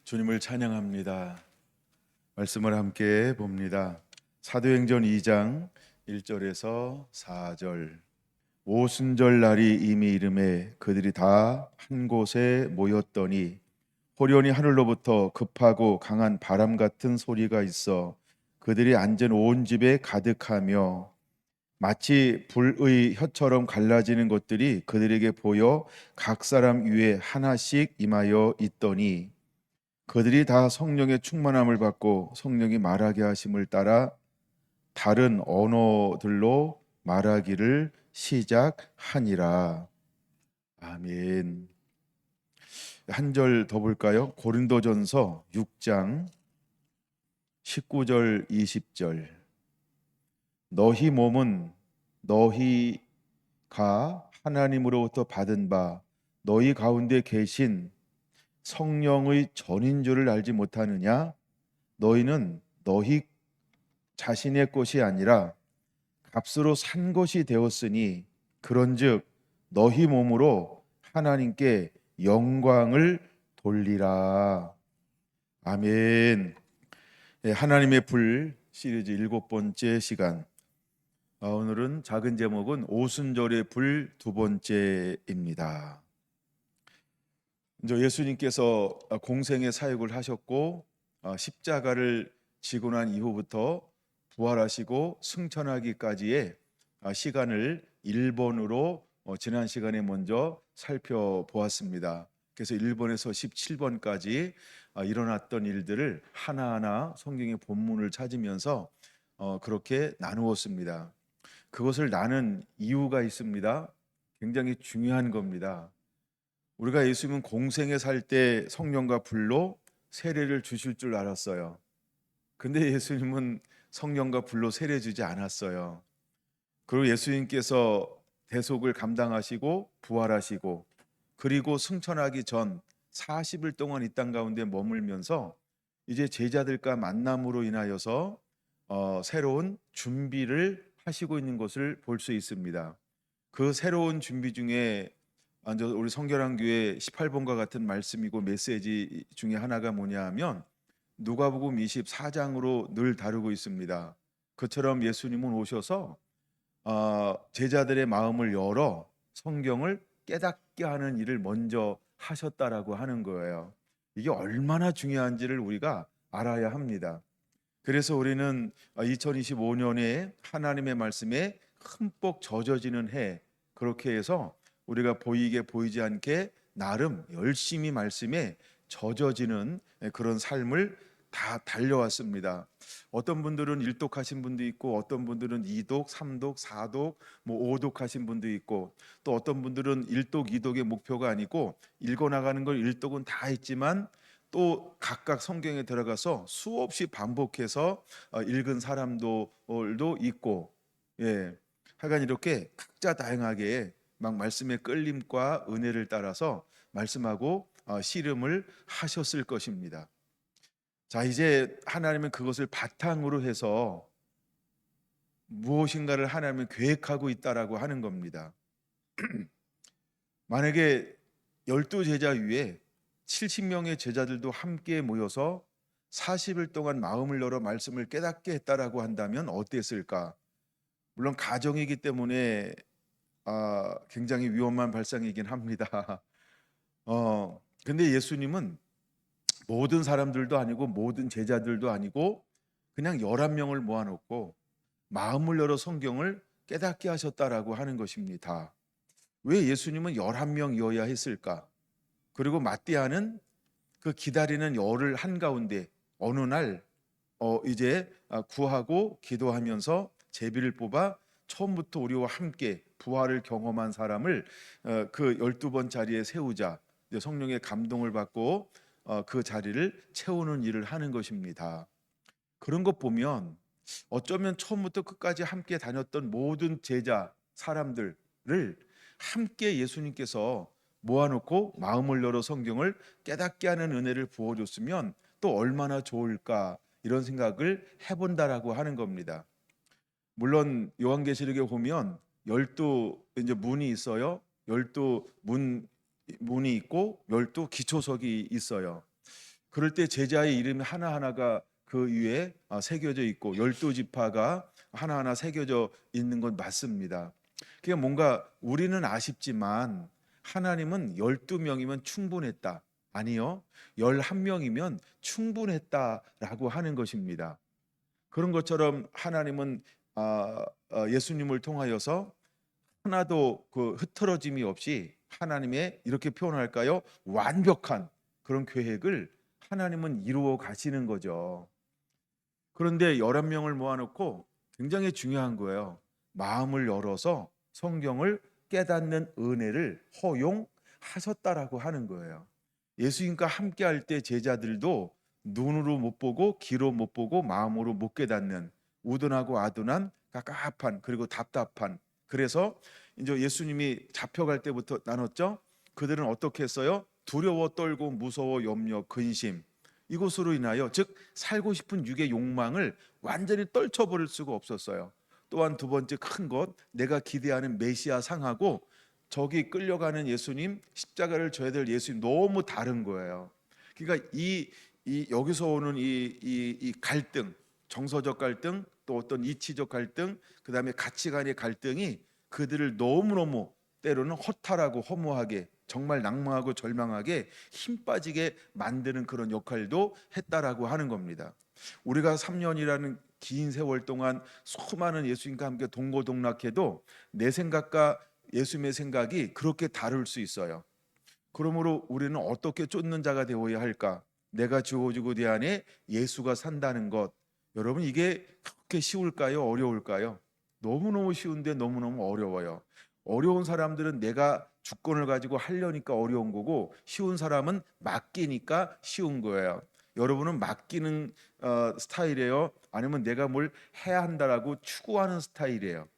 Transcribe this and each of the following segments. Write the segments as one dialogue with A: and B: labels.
A: 주님을 찬양합니다. 말씀을 함께 봅니다. 사도행전 2장 1절에서 4절. 오순절 날이 이미 이르매 그들이 다 한 곳에 모였더니 호련히 하늘로부터 급하고 강한 바람 같은 소리가 있어 그들이 앉은 온 집에 가득하며 마치 불의 혀처럼 갈라지는 것들이 그들에게 보여 각 사람 위에 하나씩 임하여 있더니 그들이 다 성령의 충만함을 받고 성령이 말하게 하심을 따라 다른 언어들로 말하기를 시작하니라. 아멘. 한 절 더 볼까요? 고린도전서 6장 19절 20절. 너희 몸은 너희가 하나님으로부터 받은 바 너희 가운데 계신 성령의 전인 줄을 알지 못하느냐? 너희는 너희 자신의 것이 아니라 값으로 산 것이 되었으니 그런즉 너희 몸으로 하나님께 영광을 돌리라. 아멘. 하나님의 불 시리즈 7번째 시간. 오늘은 작은 제목은 오순절의 불 2번째입니다. 예수님께서 공생의 사역을 하셨고 십자가를 지고 난 이후부터 부활하시고 승천하기까지의 시간을 1번으로 지난 시간에 먼저 살펴보았습니다. 그래서 1번에서 17번까지 일어났던 일들을 하나하나 성경의 본문을 찾으면서 그렇게 나누었습니다. 그것을 나눈 이유가 있습니다. 굉장히 중요한 겁니다. 우리가 예수님은 공생에 살 때 성령과 불로 세례를 주실 줄 알았어요. 근데 예수님은 성령과 불로 세례 주지 않았어요. 그리고 예수님께서 대속을 감당하시고 부활하시고 그리고 승천하기 전 40일 동안 이 땅 가운데 머물면서 이제 제자들과 만남으로 인하여서 새로운 준비를 하시고 있는 것을 볼 수 있습니다. 그 새로운 준비 중에 우리 성결한교회 18번과 같은 말씀이고 메시지 중에 하나가 뭐냐 하면 누가복음 24장으로 늘 다루고 있습니다. 그처럼 예수님은 오셔서 제자들의 마음을 열어 성경을 깨닫게 하는 일을 먼저 하셨다라고 하는 거예요. 이게 얼마나 중요한지를 우리가 알아야 합니다. 그래서 우리는 2025년에 하나님의 말씀에 흠뻑 젖어지는 해, 그렇게 해서 우리가 보이게 보이지 않게 나름 열심히 말씀에 젖어지는 그런 삶을 다 달려왔습니다. 어떤 분들은 1독 하신 분도 있고 어떤 분들은 2독, 3독, 4독, 5독 하신 분도 있고 또 어떤 분들은 1독, 2독의 목표가 아니고 읽어나가는 걸 1독은 다 했지만 또 각각 성경에 들어가서 수없이 반복해서 읽은 사람들도 있고, 하여간 이렇게 각자 다양하게 막 말씀의 끌림과 은혜를 따라서 말씀하고 씨름을 하셨을 것입니다. 자, 이제 하나님은 그것을 바탕으로 해서 무엇인가를 하나님은 계획하고 있다라고 하는 겁니다. 만약에 12제자 위에 70명의 제자들도 함께 모여서 40일 동안 마음을 열어 말씀을 깨닫게 했다라고 한다면 어땠을까? 물론 가정이기 때문에 굉장히 위험한 발상이긴 합니다. 근데 예수님은 모든 사람들도 아니고 모든 제자들도 아니고 그냥 11명을 모아놓고 마음을 열어 성경을 깨닫게 하셨다라고 하는 것입니다. 왜 예수님은 11명이어야 했을까? 그리고 마띠아는 그 기다리는 열을 한가운데 어느 날 이제 구하고 기도하면서 제비를 뽑아 처음부터 우리와 함께 부활을 경험한 사람을 그 12번 자리에 세우자, 성령의 감동을 받고 그 자리를 채우는 일을 하는 것입니다. 그런 것 보면 어쩌면 처음부터 끝까지 함께 다녔던 모든 제자 사람들을 함께 예수님께서 모아놓고 마음을 열어 성경을 깨닫게 하는 은혜를 부어줬으면 또 얼마나 좋을까, 이런 생각을 해본다라고 하는 겁니다. 물론 요한계시록에 보면 12 이제 문이 있어요. 12 문이 있고 12 기초석이 있어요. 그럴 때 제자의 이름이 하나하나가 그 위에 새겨져 있고 12지파가 하나하나 새겨져 있는 건 맞습니다. 그게 뭔가 우리는 아쉽지만 하나님은 12명이면 충분했다. 아니요. 11명이면 충분했다라고 하는 것입니다. 그런 것처럼 하나님은 예수님을 통하여서 하나도 그 흐트러짐이 없이 하나님의 이렇게 표현할까요? 완벽한 그런 계획을 하나님은 이루어 가시는 거죠. 그런데 11명을 모아놓고 굉장히 중요한 거예요. 마음을 열어서 성경을 깨닫는 은혜를 허용하셨다라고 하는 거예요. 예수님과 함께 할 때 제자들도 눈으로 못 보고 귀로 못 보고 마음으로 못 깨닫는 우둔하고 아둔한 갑갑한 그리고 답답한, 그래서 이제 예수님이 잡혀갈 때부터 나눴죠. 그들은 어떻게 했어요? 두려워 떨고 무서워 염려 근심, 이것으로 인하여 즉 살고 싶은 육의 욕망을 완전히 떨쳐버릴 수가 없었어요. 또한 두 번째 큰 것, 내가 기대하는 메시아 상하고 저기 끌려가는 예수님, 십자가를 져야 될 예수님 너무 다른 거예요. 그러니까 이 여기서 오는 이 갈등, 정서적 갈등, 또 어떤 이치적 갈등, 그다음에 가치관의 갈등이 그들을 너무너무 때로는 허탈하고 허무하게, 정말 낭망하고 절망하게 힘 빠지게 만드는 그런 역할도 했다라고 하는 겁니다. 우리가 3년이라는 긴 세월 동안 수많은 예수님과 함께 동고동락해도 내 생각과 예수님의 생각이 그렇게 다를 수 있어요. 그러므로 우리는 어떻게 쫓는 자가 되어야 할까? 내가 주어지고 내 안에 예수가 산다는 것. 여러분, 이게 그렇게 쉬울까요? 어려울까요? 너무너무 쉬운데 너무너무 어려워요. 어려운 사람들은 내가 주권을 가지고 하려니까 어려운 거고, 쉬운 사람은 맡기니까 쉬운 거예요. 여러분은 맡기는 스타일이에요? 아니면 내가 뭘 해야 한다라고 추구하는 스타일이에요?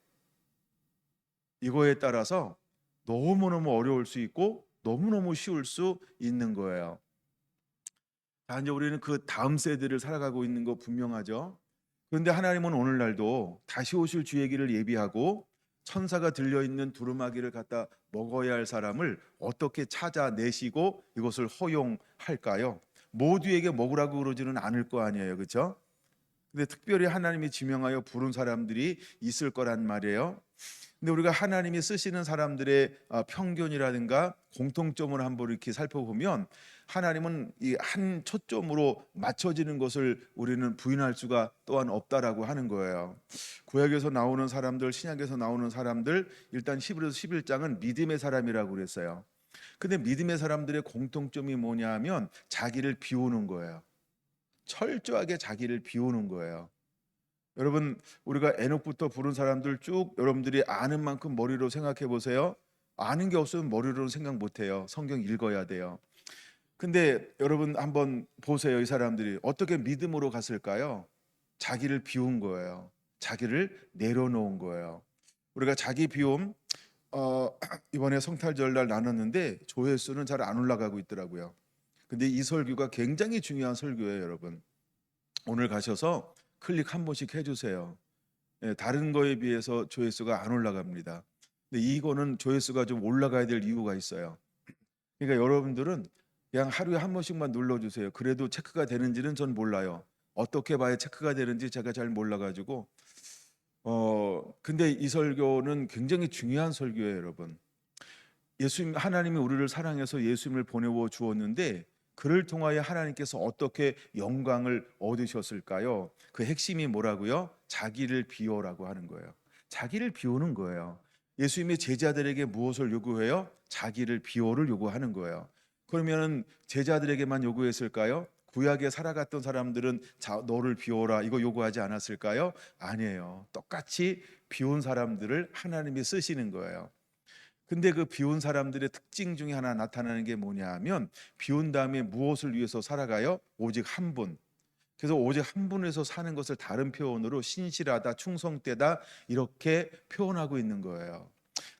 A: 이거에 따라서 너무너무 어려울 수 있고 너무너무 쉬울 수 있는 거예요. 자, 이제 우리는 그 다음 세대를 살아가고 있는 거 분명하죠. 그런데 하나님은 오늘날도 다시 오실 주의 길을 예비하고 천사가 들려있는 두루마기를 갖다 먹어야 할 사람을 어떻게 찾아내시고 이것을 허용할까요? 모두에게 먹으라고 그러지는 않을 거 아니에요, 그렇죠? 근데 특별히 하나님이 지명하여 부른 사람들이 있을 거란 말이에요. 근데 우리가 하나님이 쓰시는 사람들의 평균이라든가 공통점을 한번 이렇게 살펴보면 하나님은 이 한 초점으로 맞춰지는 것을 우리는 부인할 수가 또한 없다라고 하는 거예요. 구약에서 나오는 사람들, 신약에서 나오는 사람들, 일단 히브리서 11장은 믿음의 사람이라고 그랬어요. 근데 믿음의 사람들의 공통점이 뭐냐 하면 자기를 비우는 거예요. 철저하게 자기를 비우는 거예요. 여러분, 우리가 에녹부터 부른 사람들 쭉 여러분들이 아는 만큼 머리로 생각해 보세요. 아는 게 없으면 머리로는 생각 못 해요. 성경 읽어야 돼요. 근데 여러분 한번 보세요. 이 사람들이 어떻게 믿음으로 갔을까요? 자기를 비운 거예요. 자기를 내려놓은 거예요. 우리가 자기 비움 이번에 성탄절날 나눴는데 조회수는 잘 안 올라가고 있더라고요. 근데 이 설교가 굉장히 중요한 설교예요, 여러분. 오늘 가셔서 클릭 한 번씩 해주세요. 다른 거에 비해서 조회수가 안 올라갑니다. 근데 이거는 조회수가 좀 올라가야 될 이유가 있어요. 그러니까 여러분들은 그냥 하루에 한 번씩만 눌러주세요. 그래도 체크가 되는지는 전 몰라요. 어떻게 봐야 체크가 되는지 제가 잘 몰라가지고 근데 이 설교는 굉장히 중요한 설교예요, 여러분. 예수님, 하나님이 우리를 사랑해서 예수님을 보내어 주었는데 그를 통하여 하나님께서 어떻게 영광을 얻으셨을까요? 그 핵심이 뭐라고요? 자기를 비워라고 하는 거예요. 자기를 비우는 거예요. 예수님의 제자들에게 무엇을 요구해요? 자기를 비워를 요구하는 거예요. 그러면은 제자들에게만 요구했을까요? 구약에 살아갔던 사람들은 너를 비워라 이거 요구하지 않았을까요? 아니에요. 똑같이 비운 사람들을 하나님이 쓰시는 거예요. 근데 그 비운 사람들의 특징 중에 하나 나타나는 게 뭐냐 하면 비운 다음에 무엇을 위해서 살아가요? 오직 한 분. 그래서 오직 한 분에서 사는 것을 다른 표현으로 신실하다, 충성되다 이렇게 표현하고 있는 거예요.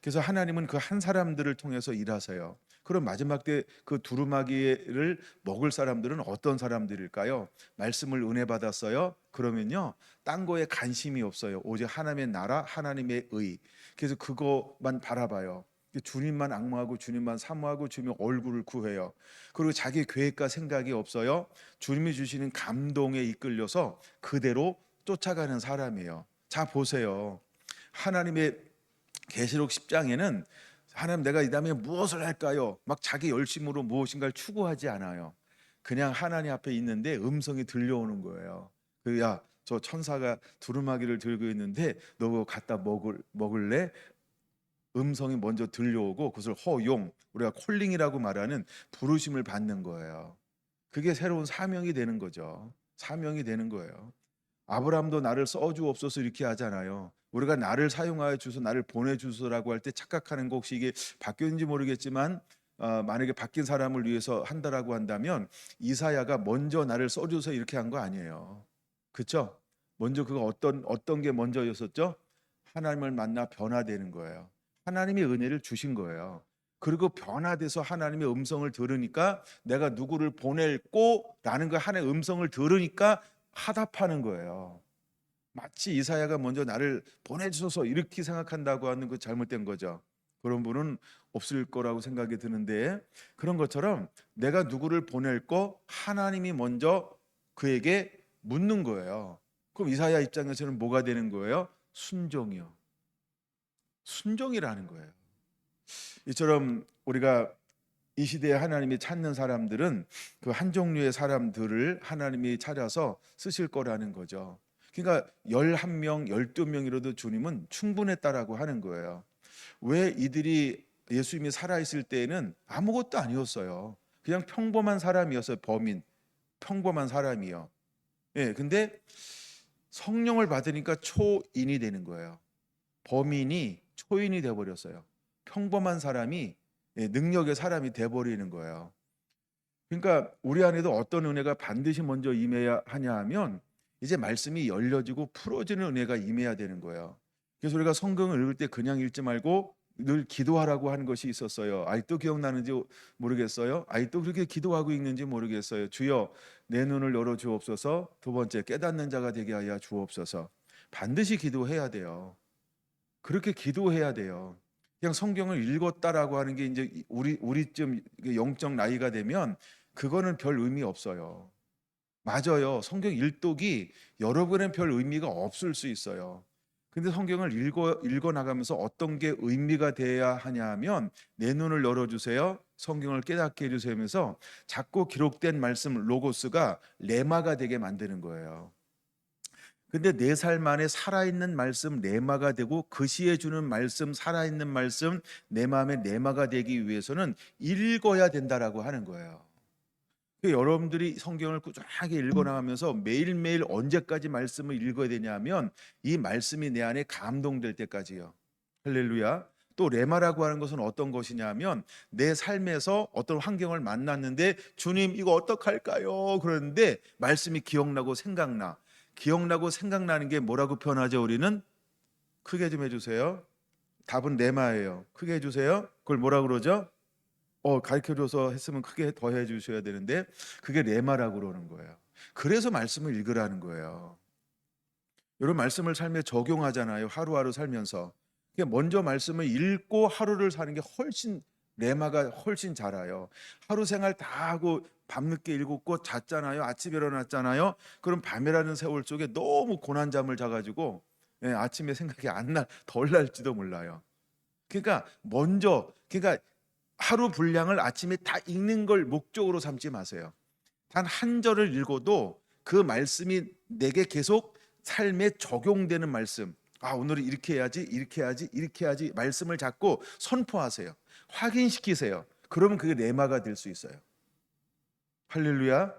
A: 그래서 하나님은 그 한 사람들을 통해서 일하세요. 그럼 마지막 때 그 두루마기를 먹을 사람들은 어떤 사람들일까요? 말씀을 은혜 받았어요. 그러면요, 딴 거에 관심이 없어요. 오직 하나님의 나라, 하나님의 의. 그래서 그것만 바라봐요. 주님만 악무하고 주님만 사모하고 주님 얼굴을 구해요. 그리고 자기 계획과 생각이 없어요. 주님이 주시는 감동에 이끌려서 그대로 쫓아가는 사람이에요. 자 보세요. 하나님의 계시록 10장에는 하나님 내가 이 다음에 무엇을 할까요? 막 자기 열심으로 무엇인가를 추구하지 않아요. 그냥 하나님 앞에 있는데 음성이 들려오는 거예요. 야, 저 천사가 두루마기를 들고 있는데 너 그거 갖다 먹을래? 음성이 먼저 들려오고 그것을 허용, 우리가 콜링이라고 말하는 부르심을 받는 거예요. 그게 새로운 사명이 되는 거죠. 사명이 되는 거예요. 아브라함도 나를 써주옵소서 이렇게 하잖아요. 우리가 나를 사용하여 주소, 나를 보내주소라고 할 때 착각하는 거 혹시 이게 바뀌었는지 모르겠지만 만약에 바뀐 사람을 위해서 한다라고 한다면 이사야가 먼저 나를 써주소 이렇게 한 거 아니에요. 그렇죠? 먼저 그거 어떤 게 먼저였었죠? 하나님을 만나 변화되는 거예요. 하나님이 은혜를 주신 거예요. 그리고 변화돼서 하나님의 음성을 들으니까 내가 누구를 보낼꼬라는 거 하나님의 음성을 들으니까 화답하는 거예요. 마치 이사야가 먼저 나를 보내주소서 이렇게 생각한다고 하는 거 잘못된 거죠. 그런 분은 없을 거라고 생각이 드는데 그런 것처럼 내가 누구를 보낼 거 하나님이 먼저 그에게 묻는 거예요. 그럼 이사야 입장에서는 뭐가 되는 거예요? 순종이요. 순종이라는 거예요. 이처럼 우리가 이 시대에 하나님이 찾는 사람들은 그 한 종류의 사람들을 하나님이 찾아서 쓰실 거라는 거죠. 그러니까 11명, 12명이라도 주님은 충분했다라고 하는 거예요. 왜 이들이 예수님이 살아있을 때에는 아무것도 아니었어요. 그냥 평범한 사람이었어요. 범인, 평범한 사람이요. 예, 근데 성령을 받으니까 초인이 되는 거예요. 범인이 초인이 돼 버렸어요. 평범한 사람이 능력의 사람이 돼 버리는 거예요. 그러니까 우리 안에도 어떤 은혜가 반드시 먼저 임해야 하냐 하면 이제 말씀이 열려지고 풀어지는 은혜가 임해야 되는 거예요. 그래서 우리가 성경을 읽을 때 그냥 읽지 말고 늘 기도하라고 하는 것이 있었어요. 아직도 기억나는지 모르겠어요. 아직도 그렇게 기도하고 있는지 모르겠어요. 주여 내 눈을 열어 주옵소서. 두 번째 깨닫는 자가 되게 하여 주옵소서. 반드시 기도해야 돼요. 그렇게 기도해야 돼요. 그냥 성경을 읽었다라고 하는 게 이제 우리쯤 영적 나이가 되면 그거는 별 의미 없어요. 맞아요. 성경 일독이 여러분은 별 의미가 없을 수 있어요. 근데 성경을 읽어 나가면서 어떤 게 의미가 돼야 하냐 하면 내 눈을 열어 주세요. 성경을 깨닫게 해 주세요 하면서 자꾸 기록된 말씀 로고스가 레마가 되게 만드는 거예요. 근데 내 삶 안에 살아있는 말씀 레마가 되고 그 시에 주는 말씀 살아있는 말씀 내 마음에 레마가 되기 위해서는 읽어야 된다라고 하는 거예요. 여러분들이 성경을 꾸준하게 읽어나가면서 매일매일 언제까지 말씀을 읽어야 되냐면 이 말씀이 내 안에 감동될 때까지요. 할렐루야. 또 레마라고 하는 것은 어떤 것이냐면 내 삶에서 어떤 환경을 만났는데 주님 이거 어떡할까요? 그러는데 말씀이 기억나고 생각나. 기억나고 생각나는 게 뭐라고 표현하죠? 우리는 크게 좀 해주세요. 답은 레마예요. 크게 해주세요. 그걸 뭐라고 그러죠? 가르쳐줘서 했으면 크게 더 해주셔야 되는데 그게 레마라고 그러는 거예요. 그래서 말씀을 읽으라는 거예요. 이런 말씀을 삶에 적용하잖아요. 하루하루 살면서. 먼저 말씀을 읽고 하루를 사는 게 훨씬 레마가 훨씬 잘아요. 하루 생활 다 하고 밤늦게 읽었고 잤잖아요. 아침에 일어났잖아요. 그럼 밤이라는 세월 속에 너무 고난잠을 자가지고 아침에 생각이 덜 날지도 몰라요. 그러니까 하루 분량을 아침에 다 읽는 걸 목적으로 삼지 마세요. 단 한 절을 읽어도 그 말씀이 내게 계속 삶에 적용되는 말씀. 오늘은 이렇게 해야지, 이렇게 해야지, 이렇게 해야지 말씀을 잡고 선포하세요. 확인시키세요. 그러면 그게 레마가 될 수 있어요. 할렐루야.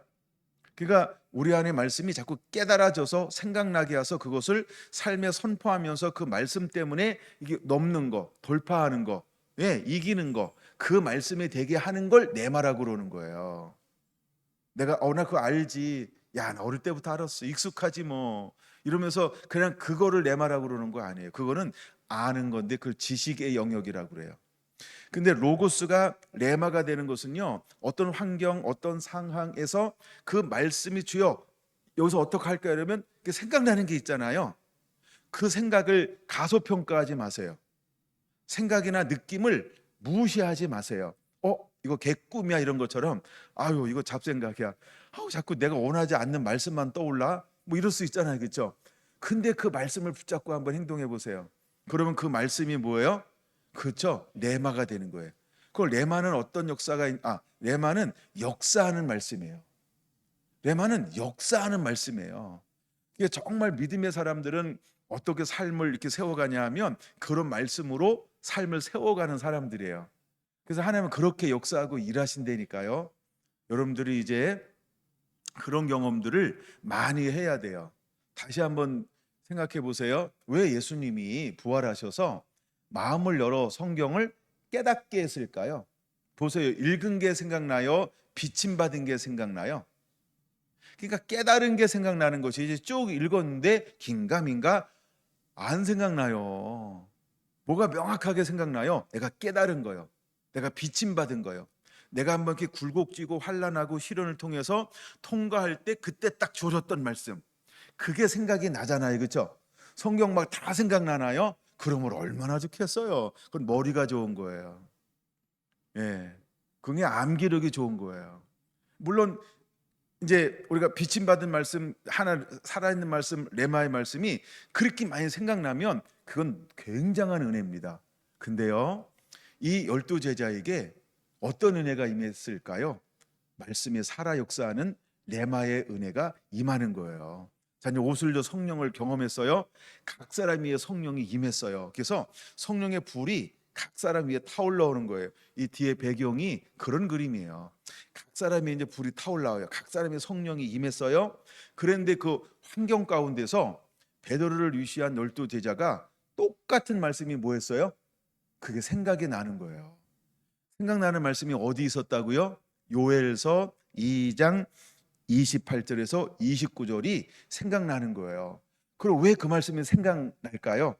A: 그러니까 우리 안에 말씀이 자꾸 깨달아져서 생각나게 해서 그것을 삶에 선포하면서 그 말씀 때문에 이게 넘는 거, 돌파하는 거, 이기는 거, 그 말씀이 되게 하는 걸 레마라고 그러는 거예요. 내가 나 그거 알지. 야, 나 어릴 때부터 알았어. 익숙하지 뭐. 이러면서 그냥 그거를 레마라고 그러는 거 아니에요. 그거는 아는 건데 그걸 지식의 영역이라고 그래요. 근데 로고스가 레마가 되는 것은요. 어떤 환경, 어떤 상황에서 그 말씀이 주여 여기서 어떻게 할까 이러면 생각나는 게 있잖아요. 그 생각을 가소평가하지 마세요. 생각이나 느낌을 무시하지 마세요. 이거 개꿈이야 이런 것처럼 아유 이거 잡생각이야. 자꾸 내가 원하지 않는 말씀만 떠올라. 뭐 이럴 수 있잖아요. 그렇죠? 근데 그 말씀을 붙잡고 한번 행동해 보세요. 그러면 그 말씀이 뭐예요? 그렇죠? 레마가 되는 거예요. 그 레마는 어떤 레마는 역사하는 말씀이에요. 레마는 역사하는 말씀이에요. 이게 정말 믿음의 사람들은 어떻게 삶을 이렇게 세워가냐 하면 그런 말씀으로 삶을 세워가는 사람들이에요. 그래서 하나님은 그렇게 역사하고 일하신다니까요. 여러분들이 이제 그런 경험들을 많이 해야 돼요. 다시 한번 생각해 보세요. 왜 예수님이 부활하셔서 마음을 열어 성경을 깨닫게 했을까요? 보세요. 읽은 게 생각나요? 비침받은 게 생각나요? 그러니까 깨달은 게 생각나는 것이 이제 쭉 읽었는데 긴가민가 안 생각나요. 뭐가 명확하게 생각나요? 내가 깨달은 거요. 내가 비침받은 거요. 내가 한번 이렇게 굴곡지고 환난하고 시련을 통해서 통과할 때 그때 딱 주어졌던 말씀. 그게 생각이 나잖아요. 그렇죠? 성경 막 다 생각나나요? 그러면 얼마나 좋겠어요. 그건 머리가 좋은 거예요. 예. 그게 암기력이 좋은 거예요. 물론 이제 우리가 비침받은 말씀 하나 살아있는 말씀 레마의 말씀이 그렇게 많이 생각나면 그건 굉장한 은혜입니다. 근데요. 이 12제자에게 어떤 은혜가 임했을까요? 말씀이 살아 역사하는 레마의 은혜가 임하는 거예요. 자, 이제 오순절 성령을 경험했어요. 각 사람 위에 성령이 임했어요. 그래서 성령의 불이 각 사람 위에 타올라오는 거예요. 이 뒤에 배경이 그런 그림이에요. 각 사람이 이제 불이 타올라와요. 각 사람의 성령이 임했어요. 그런데 그 환경 가운데서 베드로를 위시한 12제자가 똑같은 말씀이 뭐였어요? 그게 생각이 나는 거예요. 생각나는 말씀이 어디 있었다고요? 요엘서 2장 28절에서 29절이 생각나는 거예요. 그럼 왜 그 말씀이 생각날까요?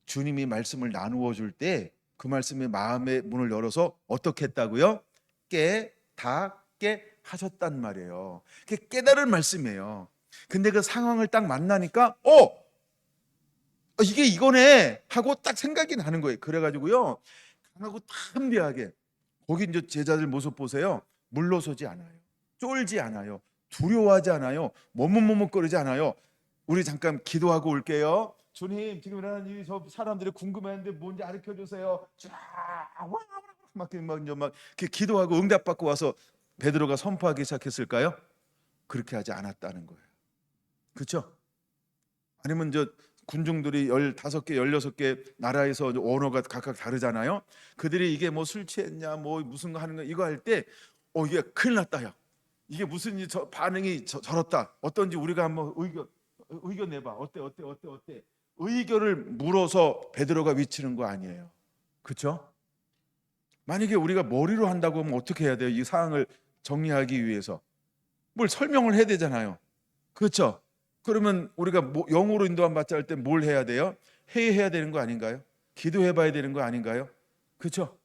A: 주님이 말씀을 나누어 줄 때 그 말씀이 마음의 문을 열어서 어떻게 했다고요? 깨닫게 하셨단 말이에요. 그게 깨달은 말씀이에요. 근데 그 상황을 딱 만나니까 이게 이거네 하고 딱 생각이 나는 거예요. 그래가지고요 강하고 담대하게 거기 이제 제자들 모습 보세요. 물러서지 않아요. 쫄지 않아요. 두려워하지 않아요. 머뭇머뭇거리지 않아요. 우리 잠깐 기도하고 올게요. 주님 지금 일어나는 일이 저 사람들이 궁금해하는데 뭔지 가르쳐 주세요. 막 이렇게 기도하고 응답받고 와서 베드로가 선포하기 시작했을까요? 그렇게 하지 않았다는 거예요. 그렇죠? 아니면 저 군중들이 15개, 16개 나라에서 언어가 각각 다르잖아요. 그들이 이게 뭐 술 취했냐, 뭐 무슨 거 하는 거 이거 할 때 이게 큰일 났다 야. 이게 무슨 반응이 저렇다. 어떤지 우리가 한번 의견 내봐. 어때? 의견을 물어서 베드로가 위치는 거 아니에요. 그렇죠? 만약에 우리가 머리로 한다고 하면 어떻게 해야 돼요? 이 상황을 정리하기 위해서 뭘 설명을 해야 되잖아요. 그렇죠? 그러면 우리가 영으로 인도함 받자 할 때 뭘 해야 돼요? 회의해야 되는 거 아닌가요? 기도해 봐야 되는 거 아닌가요? 그렇죠?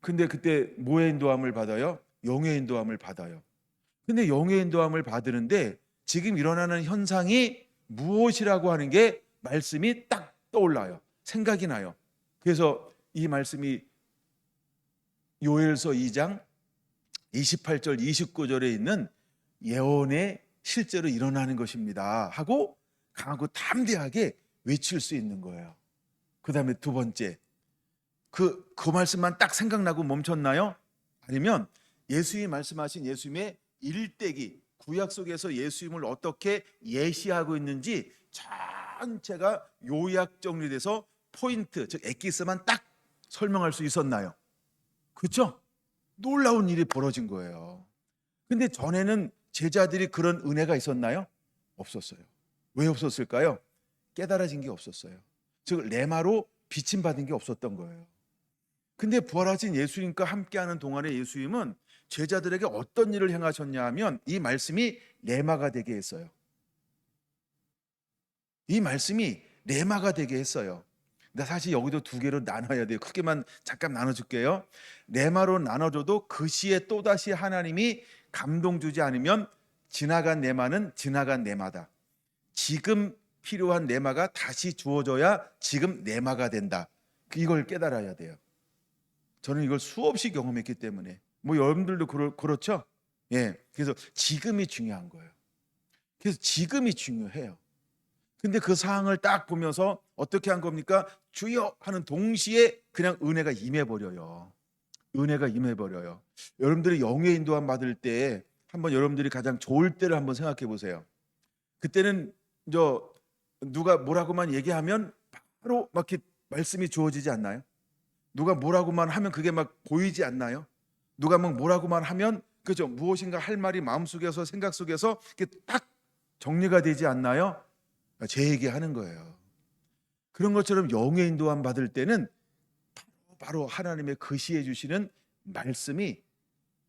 A: 근데 그때 뭐의 인도함을 받아요? 영의 인도함을 받아요. 근데 영의 인도함을 받으는데 지금 일어나는 현상이 무엇이라고 하는 게 말씀이 딱 떠올라요. 생각이 나요. 그래서 이 말씀이 요엘서 2장 28절 29절에 있는 예언의 실제로 일어나는 것입니다 하고 강하고 담대하게 외칠 수 있는 거예요. 그 다음에 두 번째 그 말씀만 딱 생각나고 멈췄나요? 아니면 예수님이 말씀하신 예수님의 일대기 구약 속에서 예수님을 어떻게 예시하고 있는지 전체가 요약 정리돼서 포인트 즉 엑기스만 딱 설명할 수 있었나요? 그렇죠? 놀라운 일이 벌어진 거예요. 근데 전에는 제자들이 그런 은혜가 있었나요? 없었어요. 왜 없었을까요? 깨달아진 게 없었어요. 즉 레마로 비침받은 게 없었던 거예요. 근데 부활하신 예수님과 함께하는 동안에 예수님은 제자들에게 어떤 일을 행하셨냐 하면 이 말씀이 레마가 되게 했어요. 이 말씀이 레마가 되게 했어요. 근데 사실 여기도 두 개로 나눠야 돼요. 크게만 잠깐 나눠줄게요. 레마로 나눠줘도 그 시에 또다시 하나님이 감동 주지 않으면 지나간 레마는 지나간 레마다. 지금 필요한 레마가 다시 주어져야 지금 레마가 된다. 이걸 깨달아야 돼요. 저는 이걸 수없이 경험했기 때문에 뭐 여러분들도 그렇죠? 예. 그래서 지금이 중요한 거예요. 그래서 지금이 중요해요. 근데 그 상황을 딱 보면서 어떻게 한 겁니까? 주여 하는 동시에 그냥 은혜가 임해버려요. 은혜가 임해버려요. 여러분들이 영의 인도함 받을 때 한번 여러분들이 가장 좋을 때를 한번 생각해 보세요. 그때는 누가 뭐라고만 얘기하면 바로 막 이렇게 말씀이 주어지지 않나요? 누가 뭐라고만 하면 그게 막 보이지 않나요? 누가 막 뭐라고만 하면 그죠? 무엇인가 할 말이 마음속에서 생각 속에서 이렇게 딱 정리가 되지 않나요? 제 얘기하는 거예요. 그런 것처럼 영의 인도함 받을 때는 바로 하나님의 계시해 주시는 말씀이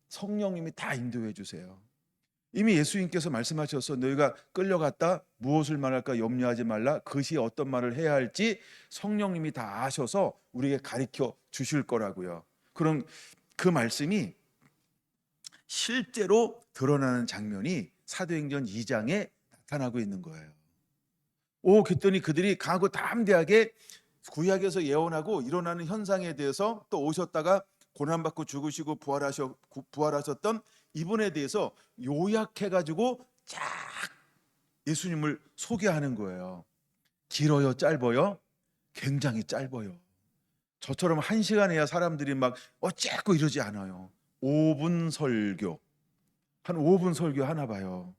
A: 성령님이 다 인도해 주세요. 이미 예수님께서 말씀하셔서 너희가 끌려갔다 무엇을 말할까 염려하지 말라. 그 시에 어떤 말을 해야 할지 성령님이 다 아셔서 우리에게 가르쳐 주실 거라고요. 그럼 그 말씀이 실제로 드러나는 장면이 사도행전 2장에 나타나고 있는 거예요. 그랬더니 그들이 강하고 담대하게 구약에서 예언하고 일어나는 현상에 대해서 또 오셨다가 고난받고 죽으시고 부활하셨던 이분에 대해서 요약해가지고 쫙 예수님을 소개하는 거예요. 길어요, 짧아요? 굉장히 짧아요. 저처럼 1시간 해야 사람들이 막 어째고 이러지 않아요. 5분 설교, 한 5분 설교 하나 봐요.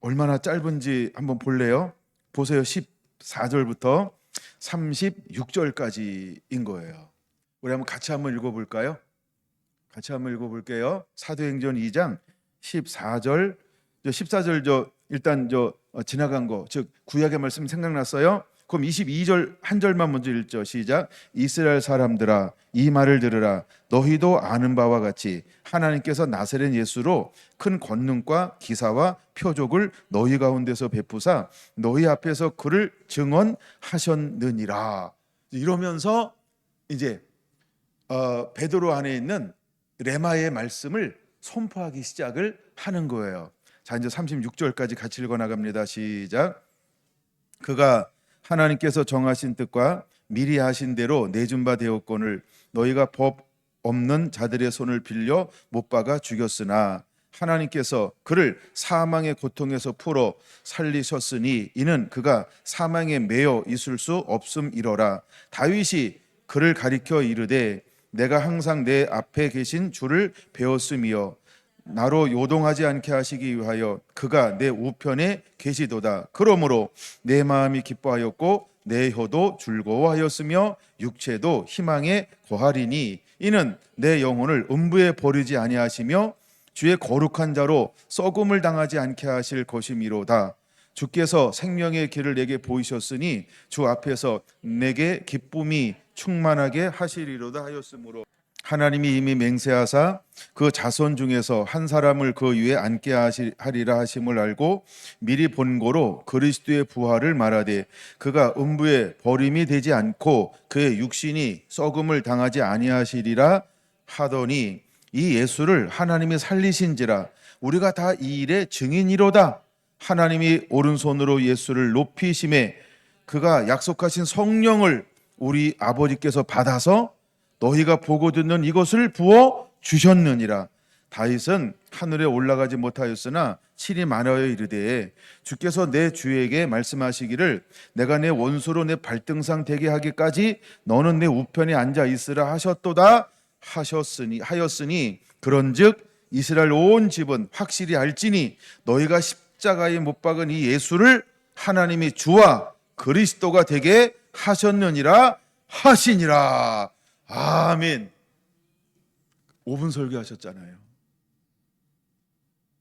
A: 얼마나 짧은지 한번 볼래요? 보세요. 14절부터 36절까지인 거예요. 우리 같이 한번 읽어볼까요? 같이 한번 읽어볼게요. 사도행전 2장 14절, 14절 일단 지나간 거, 즉 구약의 말씀 생각났어요? 그럼 22절 한 절만 먼저 읽죠. 시작. 이스라엘 사람들아 이 말을 들으라. 너희도 아는 바와 같이 하나님께서 나사렛 예수로 큰 권능과 기사와 표적을 너희 가운데서 베푸사 너희 앞에서 그를 증언하셨느니라. 이러면서 이제 베드로 안에 있는 레마의 말씀을 선포하기 시작을 하는 거예요. 자, 이제 36절까지 같이 읽어 나갑니다. 시작. 그가 하나님께서 정하신 뜻과 미리 하신 대로 내준 바 되었거늘 너희가 법 없는 자들의 손을 빌려 못 박아 죽였으나 하나님께서 그를 사망의 고통에서 풀어 살리셨으니 이는 그가 사망에 매여 있을 수 없음이러라. 다윗이 그를 가리켜 이르되 내가 항상 내 앞에 계신 주를 배웠으며 나로 요동하지 않게 하시기 위하여 그가 내 우편에 계시도다. 그러므로 내 마음이 기뻐하였고 내 혀도 즐거워하였으며 육체도 희망에 거하리니 이는 내 영혼을 음부에 버리지 아니하시며 주의 거룩한 자로 썩음을 당하지 않게 하실 것이미로다. 주께서 생명의 길을 내게 보이셨으니 주 앞에서 내게 기쁨이 충만하게 하시리로다 하였으므로 하나님이 이미 맹세하사 그 자손 중에서 한 사람을 그 위에 앉게 하리라 하심을 알고 미리 본고로 그리스도의 부활을 말하되 그가 음부에 버림이 되지 않고 그의 육신이 썩음을 당하지 아니하시리라 하더니 이 예수를 하나님이 살리신지라 우리가 다 이 일의 증인이로다. 하나님이 오른손으로 예수를 높이심에 그가 약속하신 성령을 우리 아버지께서 받아서 너희가 보고 듣는 이것을 부어 주셨느니라. 다윗은 하늘에 올라가지 못하였으나 친히 말하여 이르되 주께서 내 주에게 말씀하시기를 내가 내 원수로 내 발등상 되게 하기까지 너는 내 우편에 앉아 있으라 하셨도다 하였으니 그런즉 이스라엘 온 집은 확실히 알지니 너희가 십자가에 못 박은 이 예수를 하나님이 주와 그리스도가 되게 하셨느니라 하시니라. 아멘. 5분 설교하셨잖아요.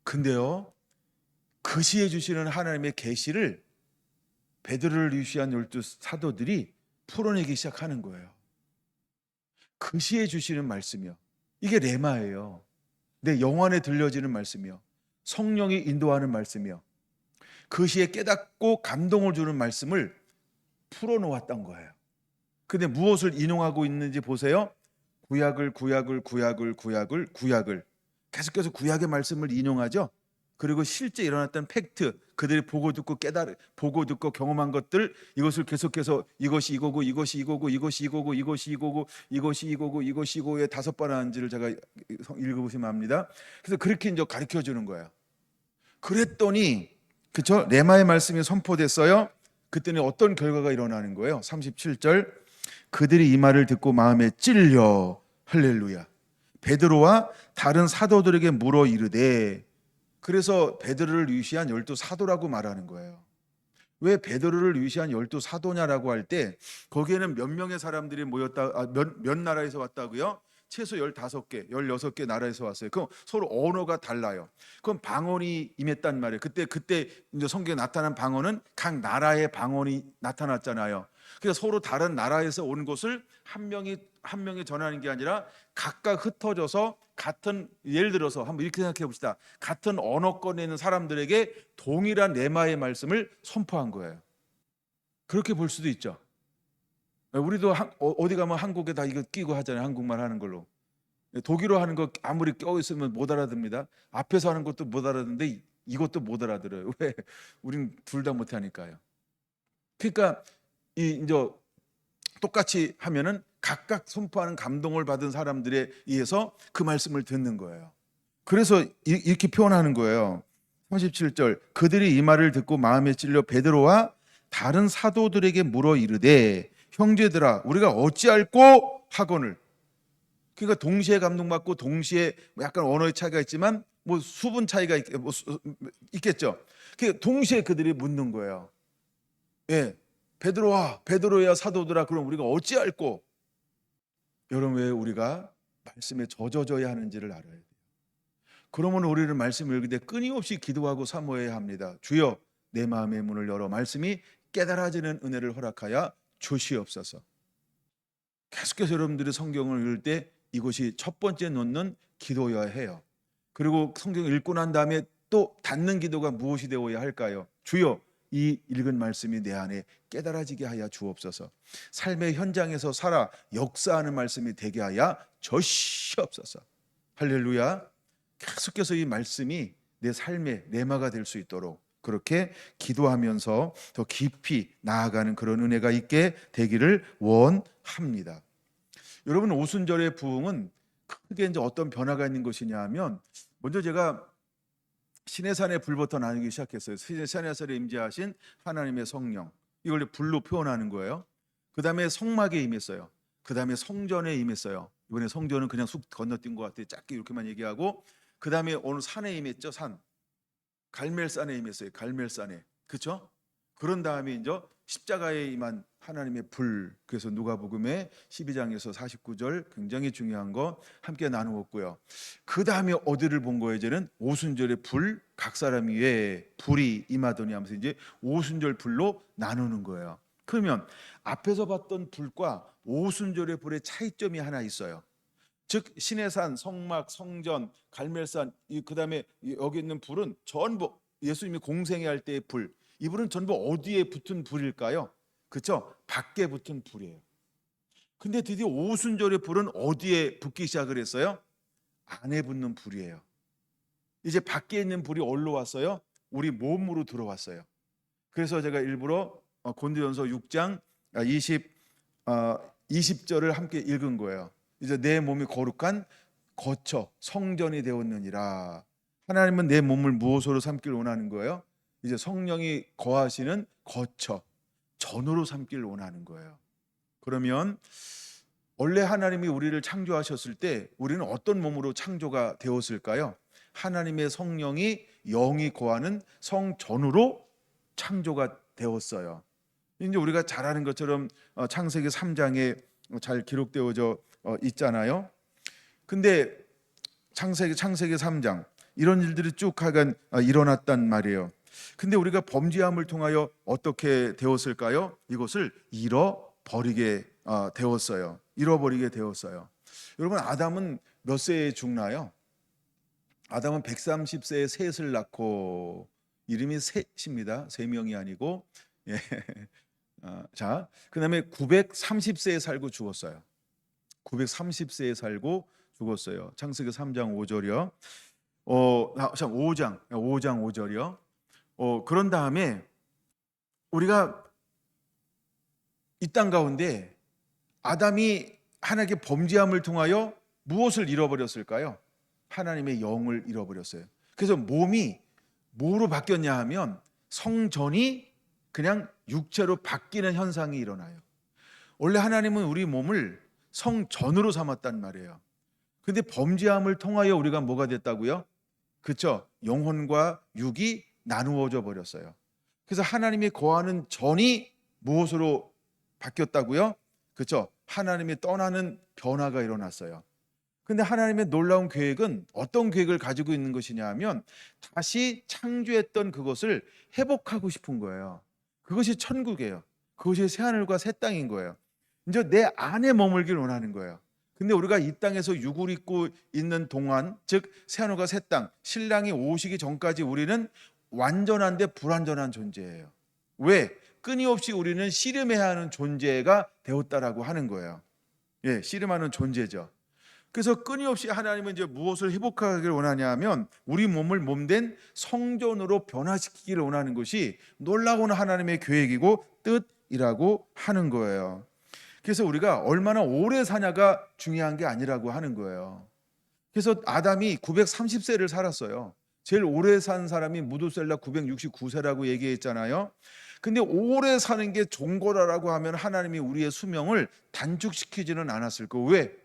A: 근데요, 계시해 주시는 하나님의 계시를 베드로를 유시한 12 사도들이 풀어내기 시작하는 거예요. 계시해 주시는 말씀이요. 이게 레마예요. 내 영안에 들려지는 말씀이요. 성령이 인도하는 말씀이요. 계시에 깨닫고 감동을 주는 말씀을 풀어놓았던 거예요. 근데 무엇을 인용하고 있는지 보세요. 구약을 계속해서 구약의 말씀을 인용하죠. 그리고 실제 일어났던 팩트, 그들이 보고 듣고 경험한 것들, 이것을 계속해서 이것이 이거고 이것이 이거고 이것이 이거고 이것이 이거고 이것이 이거고 이것이 이거의 5번 하는지를 제가 읽어보시면 압니다. 그래서 그렇게 이제 가르쳐 주는 거예요. 그랬더니 그쵸? 레마의 말씀이 선포됐어요. 그때는 어떤 결과가 일어나는 거예요? 37절, 그들이 이 말을 듣고 마음에 찔려, 할렐루야, 베드로와 다른 사도들에게 물어 이르되, 그래서 베드로를 위시한 12사도라고 말하는 거예요. 왜 베드로를 위시한 12사도냐라고 할 때 거기에는 몇 명의 사람들이 모였다, 몇 나라에서 왔다고요? 최소 15개, 16개 나라에서 왔어요. 그럼 서로 언어가 달라요. 그럼 방언이 임했단 말이에요. 그때 이제 성경에 나타난 방언은 각 나라의 방언이 나타났잖아요. 그래서 서로 다른 나라에서 온 것을 한 명이 전하는 게 아니라 각각 흩어져서 같은, 예를 들어서 한번 이렇게 생각해 봅시다. 같은 언어권에 있는 사람들에게 동일한 레마의 말씀을 선포한 거예요. 그렇게 볼 수도 있죠. 우리도 어디 가면 한국에 다 이거 끼고 하잖아요. 한국말 하는 걸로. 독일어 하는 거 아무리 껴 있으면 못 알아듣습니다. 앞에서 하는 것도 못 알아듣는데 이것도 못 알아들어요. 왜? 우린 둘 다 못하니까요. 그러니까 이제 똑같이 하면은 각각 선포하는 감동을 받은 사람들에 의해서 그 말씀을 듣는 거예요. 그래서 이렇게 표현하는 거예요. 37절, 그들이 이 말을 듣고 마음에 찔려 베드로와 다른 사도들에게 물어 이르되, 형제들아, 우리가 어찌할꼬 하거늘. 그러니까 동시에 감동받고 동시에 약간 언어의 차이가 있지만 뭐 수분 차이가 있겠죠. 동시에 그들이 묻는 거예요. 예, 베드로야 사도들아, 그럼 우리가 어찌할꼬? 여러분, 왜 우리가 말씀에 젖어져야 하는지를 알아야 돼요. 그러면 우리는 말씀을 읽을 때 끊임없이 기도하고 사모해야 합니다. 주여, 내 마음의 문을 열어 말씀이 깨달아지는 은혜를 허락하여 주시옵소서. 계속해서 여러분들이 성경을 읽을 때 이것이 첫 번째 놓는 기도여야 해요. 그리고 성경을 읽고 난 다음에 또 닫는 기도가 무엇이 되어야 할까요? 주여, 이 읽은 말씀이 내 안에 깨달아지게 하여 주옵소서. 삶의 현장에서 살아 역사하는 말씀이 되게 하여 주시옵소서. 할렐루야. 계속해서 이 말씀이 내 삶의 레마가 될 수 있도록 그렇게 기도하면서 더 깊이 나아가는 그런 은혜가 있게 되기를 원합니다. 여러분, 오순절의 부흥은 크게 이제 어떤 변화가 있는 것이냐 하면, 먼저 제가 시내산의 불부터 나누기 시작했어요. 시내산에 임재하신 하나님의 성령, 이걸 불로 표현하는 거예요. 그 다음에 성막에 임했어요. 그 다음에 성전에 임했어요. 이번에 성전은 그냥 쑥 건너뛴 것 같아요. 짧게 이렇게만 얘기하고, 그 다음에 오늘 산에 임했죠. 갈멜산에 임했어요. 갈멜산에. 그렇죠? 그런 다음에 이제 십자가에 임한 하나님의 불. 그래서 누가복음의 12장에서 49절 굉장히 중요한 거 함께 나누었고요. 그 다음에 어디를 본 거예요? 이제는 오순절의 불, 각 사람 위에 불이 임하더니 하면서 이제 오순절 불로 나누는 거예요. 그러면 앞에서 봤던 불과 오순절의 불의 차이점이 하나 있어요. 즉 시내산, 성막, 성전, 갈멜산, 그다음에 여기 있는 불은 전부 예수님이 공생애 할 때의 불. 이 불은 전부 어디에 붙은 불일까요? 그렇죠? 밖에 붙은 불이에요. 근데 드디어 오순절의 불은 어디에 붙기 시작을 했어요? 안에 붙는 불이에요. 이제 밖에 있는 불이 어디로 왔어요? 우리 몸으로 들어왔어요. 그래서 제가 일부러 고린도전서 6장 20절을 함께 읽은 거예요. 이제 내 몸이 거룩한 거처 성전이 되었느니라. 하나님은 내 몸을 무엇으로 삼길 원하는 거예요? 이제 성령이 거하시는 거처, 전으로 삼길 원하는 거예요. 그러면 원래 하나님이 우리를 창조하셨을 때 우리는 어떤 몸으로 창조가 되었을까요? 하나님의 성령이 영이 거하는 성전으로 창조가 되었어요. 이제 우리가 잘 아는 것처럼 창세기 3장에 잘 기록되어져 있잖아요. 근데 창세기 3장 이런 일들이 쭉 하간 일어났단 말이에요. 근데 우리가 범죄함을 통하여 어떻게 되었을까요? 이것을 잃어버리게 되었어요. 잃어버리게 되었어요. 여러분, 아담은 몇 세에 죽나요? 아담은 130세에 셋을 낳고, 이름이 셋입니다. 세 명이 아니고. 예. 자, 그다음에 930세에 살고 죽었어요. 930세에 살고 죽었어요. 창세기 3장 5절이요. 참 5장 5절이요. 그런 다음에 우리가 이 땅 가운데 아담이 하나님께 범죄함을 통하여 무엇을 잃어버렸을까요? 하나님의 영을 잃어버렸어요. 그래서 몸이 뭐로 바뀌었냐 하면 성전이 그냥 육체로 바뀌는 현상이 일어나요. 원래 하나님은 우리 몸을 성전으로 삼았단 말이에요. 근데 범죄함을 통하여 우리가 뭐가 됐다고요? 그렇죠? 영혼과 육이 나누어져 버렸어요. 그래서 하나님이 거하는 전이 무엇으로 바뀌었다고요? 그렇죠? 하나님이 떠나는 변화가 일어났어요. 근데 하나님의 놀라운 계획은 어떤 계획을 가지고 있는 것이냐 하면 다시 창조했던 그것을 회복하고 싶은 거예요. 그것이 천국이에요. 그것이 새하늘과 새 땅인 거예요. 이제 내 안에 머물길 원하는 거예요. 근데 우리가 이 땅에서 육을 입고 있는 동안, 즉 새하늘과 새 땅, 신랑이 오시기 전까지 우리는 완전한데 불완전한 존재예요. 왜? 끊임없이 우리는 씨름해야 하는 존재가 되었다라고 하는 거예요. 예, 씨름하는 존재죠. 그래서 끊임없이 하나님은 이제 무엇을 회복하기를 원하냐면 우리 몸을 몸된 성전으로 변화시키기를 원하는 것이 놀라운 하나님의 계획이고 뜻이라고 하는 거예요. 그래서 우리가 얼마나 오래 사냐가 중요한 게 아니라고 하는 거예요. 그래서 아담이 930세를 살았어요. 제일 오래 산 사람이 무두셀라 969세라고 얘기했잖아요. 근데 오래 사는 게 좋은 거라고 하면 하나님이 우리의 수명을 단축시키지는 않았을 거예요. 왜?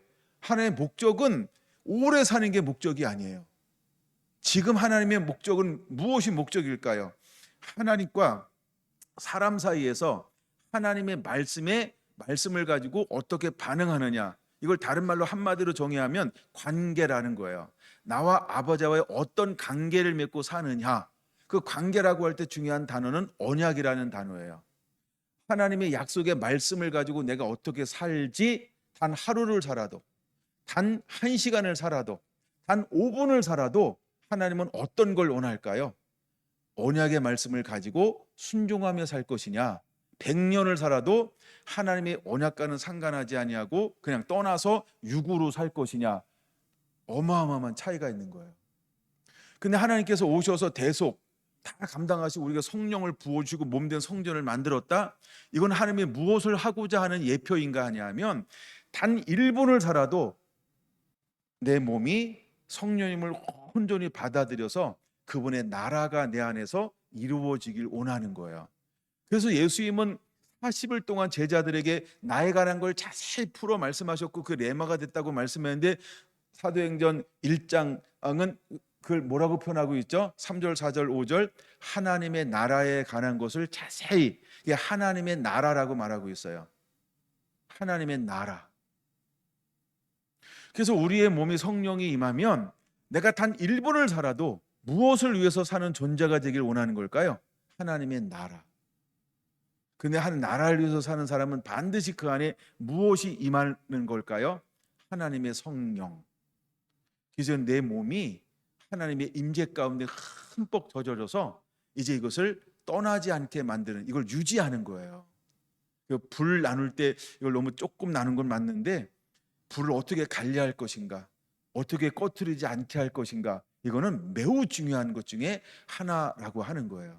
A: 하나님의 목적은 오래 사는 게 목적이 아니에요. 지금 하나님의 목적은 무엇이 목적일까요? 하나님과 사람 사이에서 하나님의 말씀을 가지고 어떻게 반응하느냐, 이걸 다른 말로 한마디로 정의하면 관계라는 거예요. 나와 아버지와의 어떤 관계를 맺고 사느냐, 그 관계라고 할 때 중요한 단어는 언약이라는 단어예요. 하나님의 약속의 말씀을 가지고 내가 어떻게 살지, 단 하루를 살아도, 단 1시간을 살아도, 단 5분을 살아도 하나님은 어떤 걸 원할까요? 언약의 말씀을 가지고 순종하며 살 것이냐, 100년을 살아도 하나님의 언약과는 상관하지 아니하고 그냥 떠나서 육으로 살 것이냐, 어마어마한 차이가 있는 거예요. 근데 하나님께서 오셔서 대속 다 감당하시고 우리가 성령을 부어주시고 몸된 성전을 만들었다. 이건 하나님이 무엇을 하고자 하는 예표인가 하냐면 단 1분을 살아도 내 몸이 성령님을 온전히 받아들여서 그분의 나라가 내 안에서 이루어지길 원하는 거예요. 그래서 예수님은 40일 동안 제자들에게 나에 관한 걸 자세히 풀어 말씀하셨고 그 레마가 됐다고 말씀했는데 사도행전 1장은 그걸 뭐라고 표현하고 있죠? 3절, 4절, 5절 하나님의 나라에 관한 것을 자세히 하나님의 나라라고 말하고 있어요. 하나님의 나라. 그래서 우리의 몸이 성령이 임하면 내가 단 1분을 살아도 무엇을 위해서 사는 존재가 되길 원하는 걸까요? 하나님의 나라. 근데 한 나라를 위해서 사는 사람은 반드시 그 안에 무엇이 임하는 걸까요? 하나님의 성령. 그래서 내 몸이 하나님의 임재 가운데 흠뻑 젖어져서 이제 이것을 떠나지 않게 만드는, 이걸 유지하는 거예요. 불 나눌 때 이걸 너무 조금 나눈 건 맞는데 불을 어떻게 관리할 것인가, 어떻게 꺼트리지 않게 할 것인가, 이거는 매우 중요한 것 중에 하나라고 하는 거예요.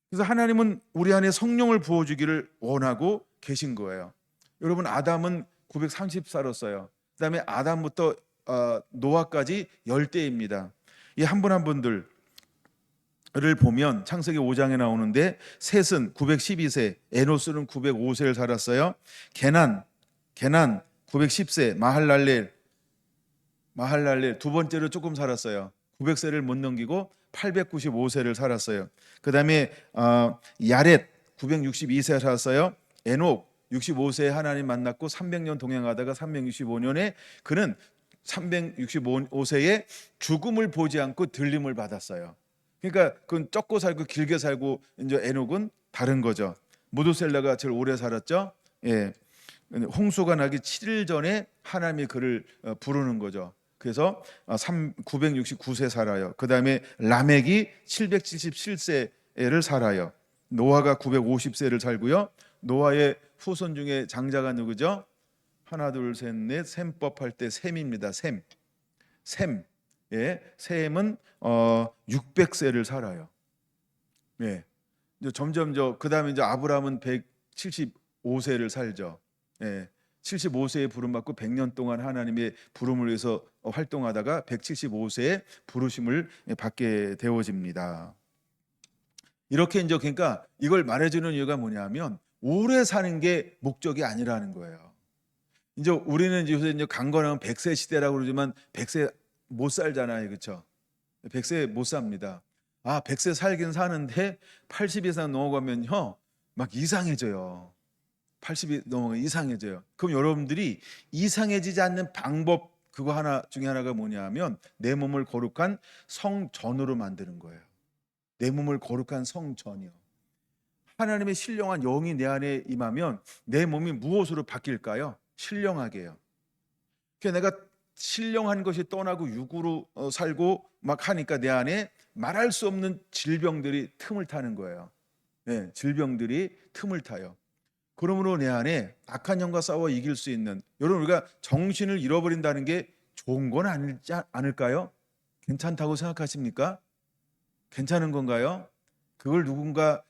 A: 그래서 하나님은 우리 안에 성령을 부어주기를 원하고 계신 거예요. 여러분, 아담은 930살었어요. 그 다음에 아담부터 노아까지 열대입니다. 이 한 분 한 분들을 보면 창세기 5장에 나오는데 셋은 912세, 에노스는 905세를 살았어요. 게난 910세, 마할랄렐 두 번째로 조금 살았어요. 900세를 못 넘기고 895세를 살았어요. 그 다음에 야렛 962세 살았어요. 에녹 65세에 하나님 만났고 300년 동행하다가 365년에 그는 365세에 죽음을 보지 않고 들림을 받았어요. 그러니까 그건 적고 살고 길게 살고 이제 에녹은 다른 거죠. 무두셀라가 제일 오래 살았죠. 예. 홍수가 나기 7일 전에 하나님이 그를 부르는 거죠. 그래서 969세 살아요. 그 다음에 라멕이 777세를 살아요. 노아가 950세를 살고요. 노아의 후손 중에 장자가 누구죠? 하나 둘 셋 넷 셈법 할 때 셈입니다. 셈. 예, 셈은 600세를 살아요. 예. 이제 점점 그다음에 이제 아브라함은 175세를 살죠. 예. 75세에 부름 받고 100년 동안 하나님의 부름을 위해서 활동하다가 175세에 부르심을 받게 되어집니다. 이렇게 이제 그러니까 이걸 말해주는 이유가 뭐냐면 오래 사는 게 목적이 아니라는 거예요. 이제 우리는 요새 이제 강건하면 100세 시대라고 그러지만 100세 못 살잖아요, 그렇죠? 100세 못 삽니다. 100세 살긴 사는데 80 이상 넘어가면요, 막 이상해져요. 80이 넘어가면 이상해져요. 그럼 여러분들이 이상해지지 않는 방법 그거 하나 중에 하나가 뭐냐면 내 몸을 거룩한 성전으로 만드는 거예요. 내 몸을 거룩한 성전이요. 하나님의 신령한 영이 내 안에 임하면 내 몸이 무엇으로 바뀔까요? 신령하게요. 그러니까 내가 신령한 것이 떠나고 육으로 살고 막 하니까 내 안에 말할 수 없는 질병들이 틈을 타는 거예요. 네, 질병들이 틈을 타요. 그러므로 내 안에 악한 영과 싸워 이길 수 있는, 여러분 우리가 정신을 잃어버린다는 게 좋은 건 아니지 않을까요? 괜찮다고 생각하십니까? 괜찮은 건가요? 그걸 누군가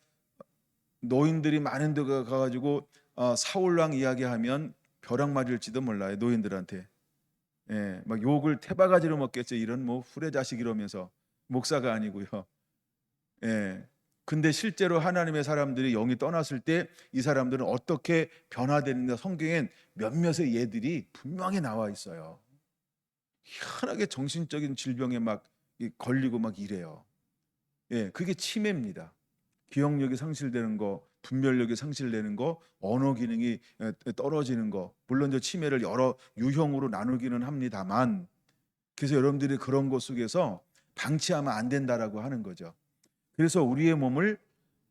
A: 노인들이 많은 데 가가지고 사울왕 이야기하면 벼락 맞을지도 몰라요. 노인들한테. 예, 막 욕을 태바가지로 먹겠죠. 이런 뭐 후레 자식 이러면서. 목사가 아니고요. 예. 근데 실제로 하나님의 사람들이 영이 떠났을 때 이 사람들은 어떻게 변화되는가 성경엔 몇몇의 예들이 분명히 나와 있어요. 희한하게 정신적인 질병에 막 걸리고 막 이래요. 예, 그게 치매입니다. 기억력이 상실되는 거, 분별력이 상실되는 거, 언어 기능이 떨어지는 거. 물론 저 치매를 여러 유형으로 나누기는 합니다만, 그래서 여러분들이 그런 것 속에서 방치하면 안 된다라고 하는 거죠. 그래서 우리의 몸을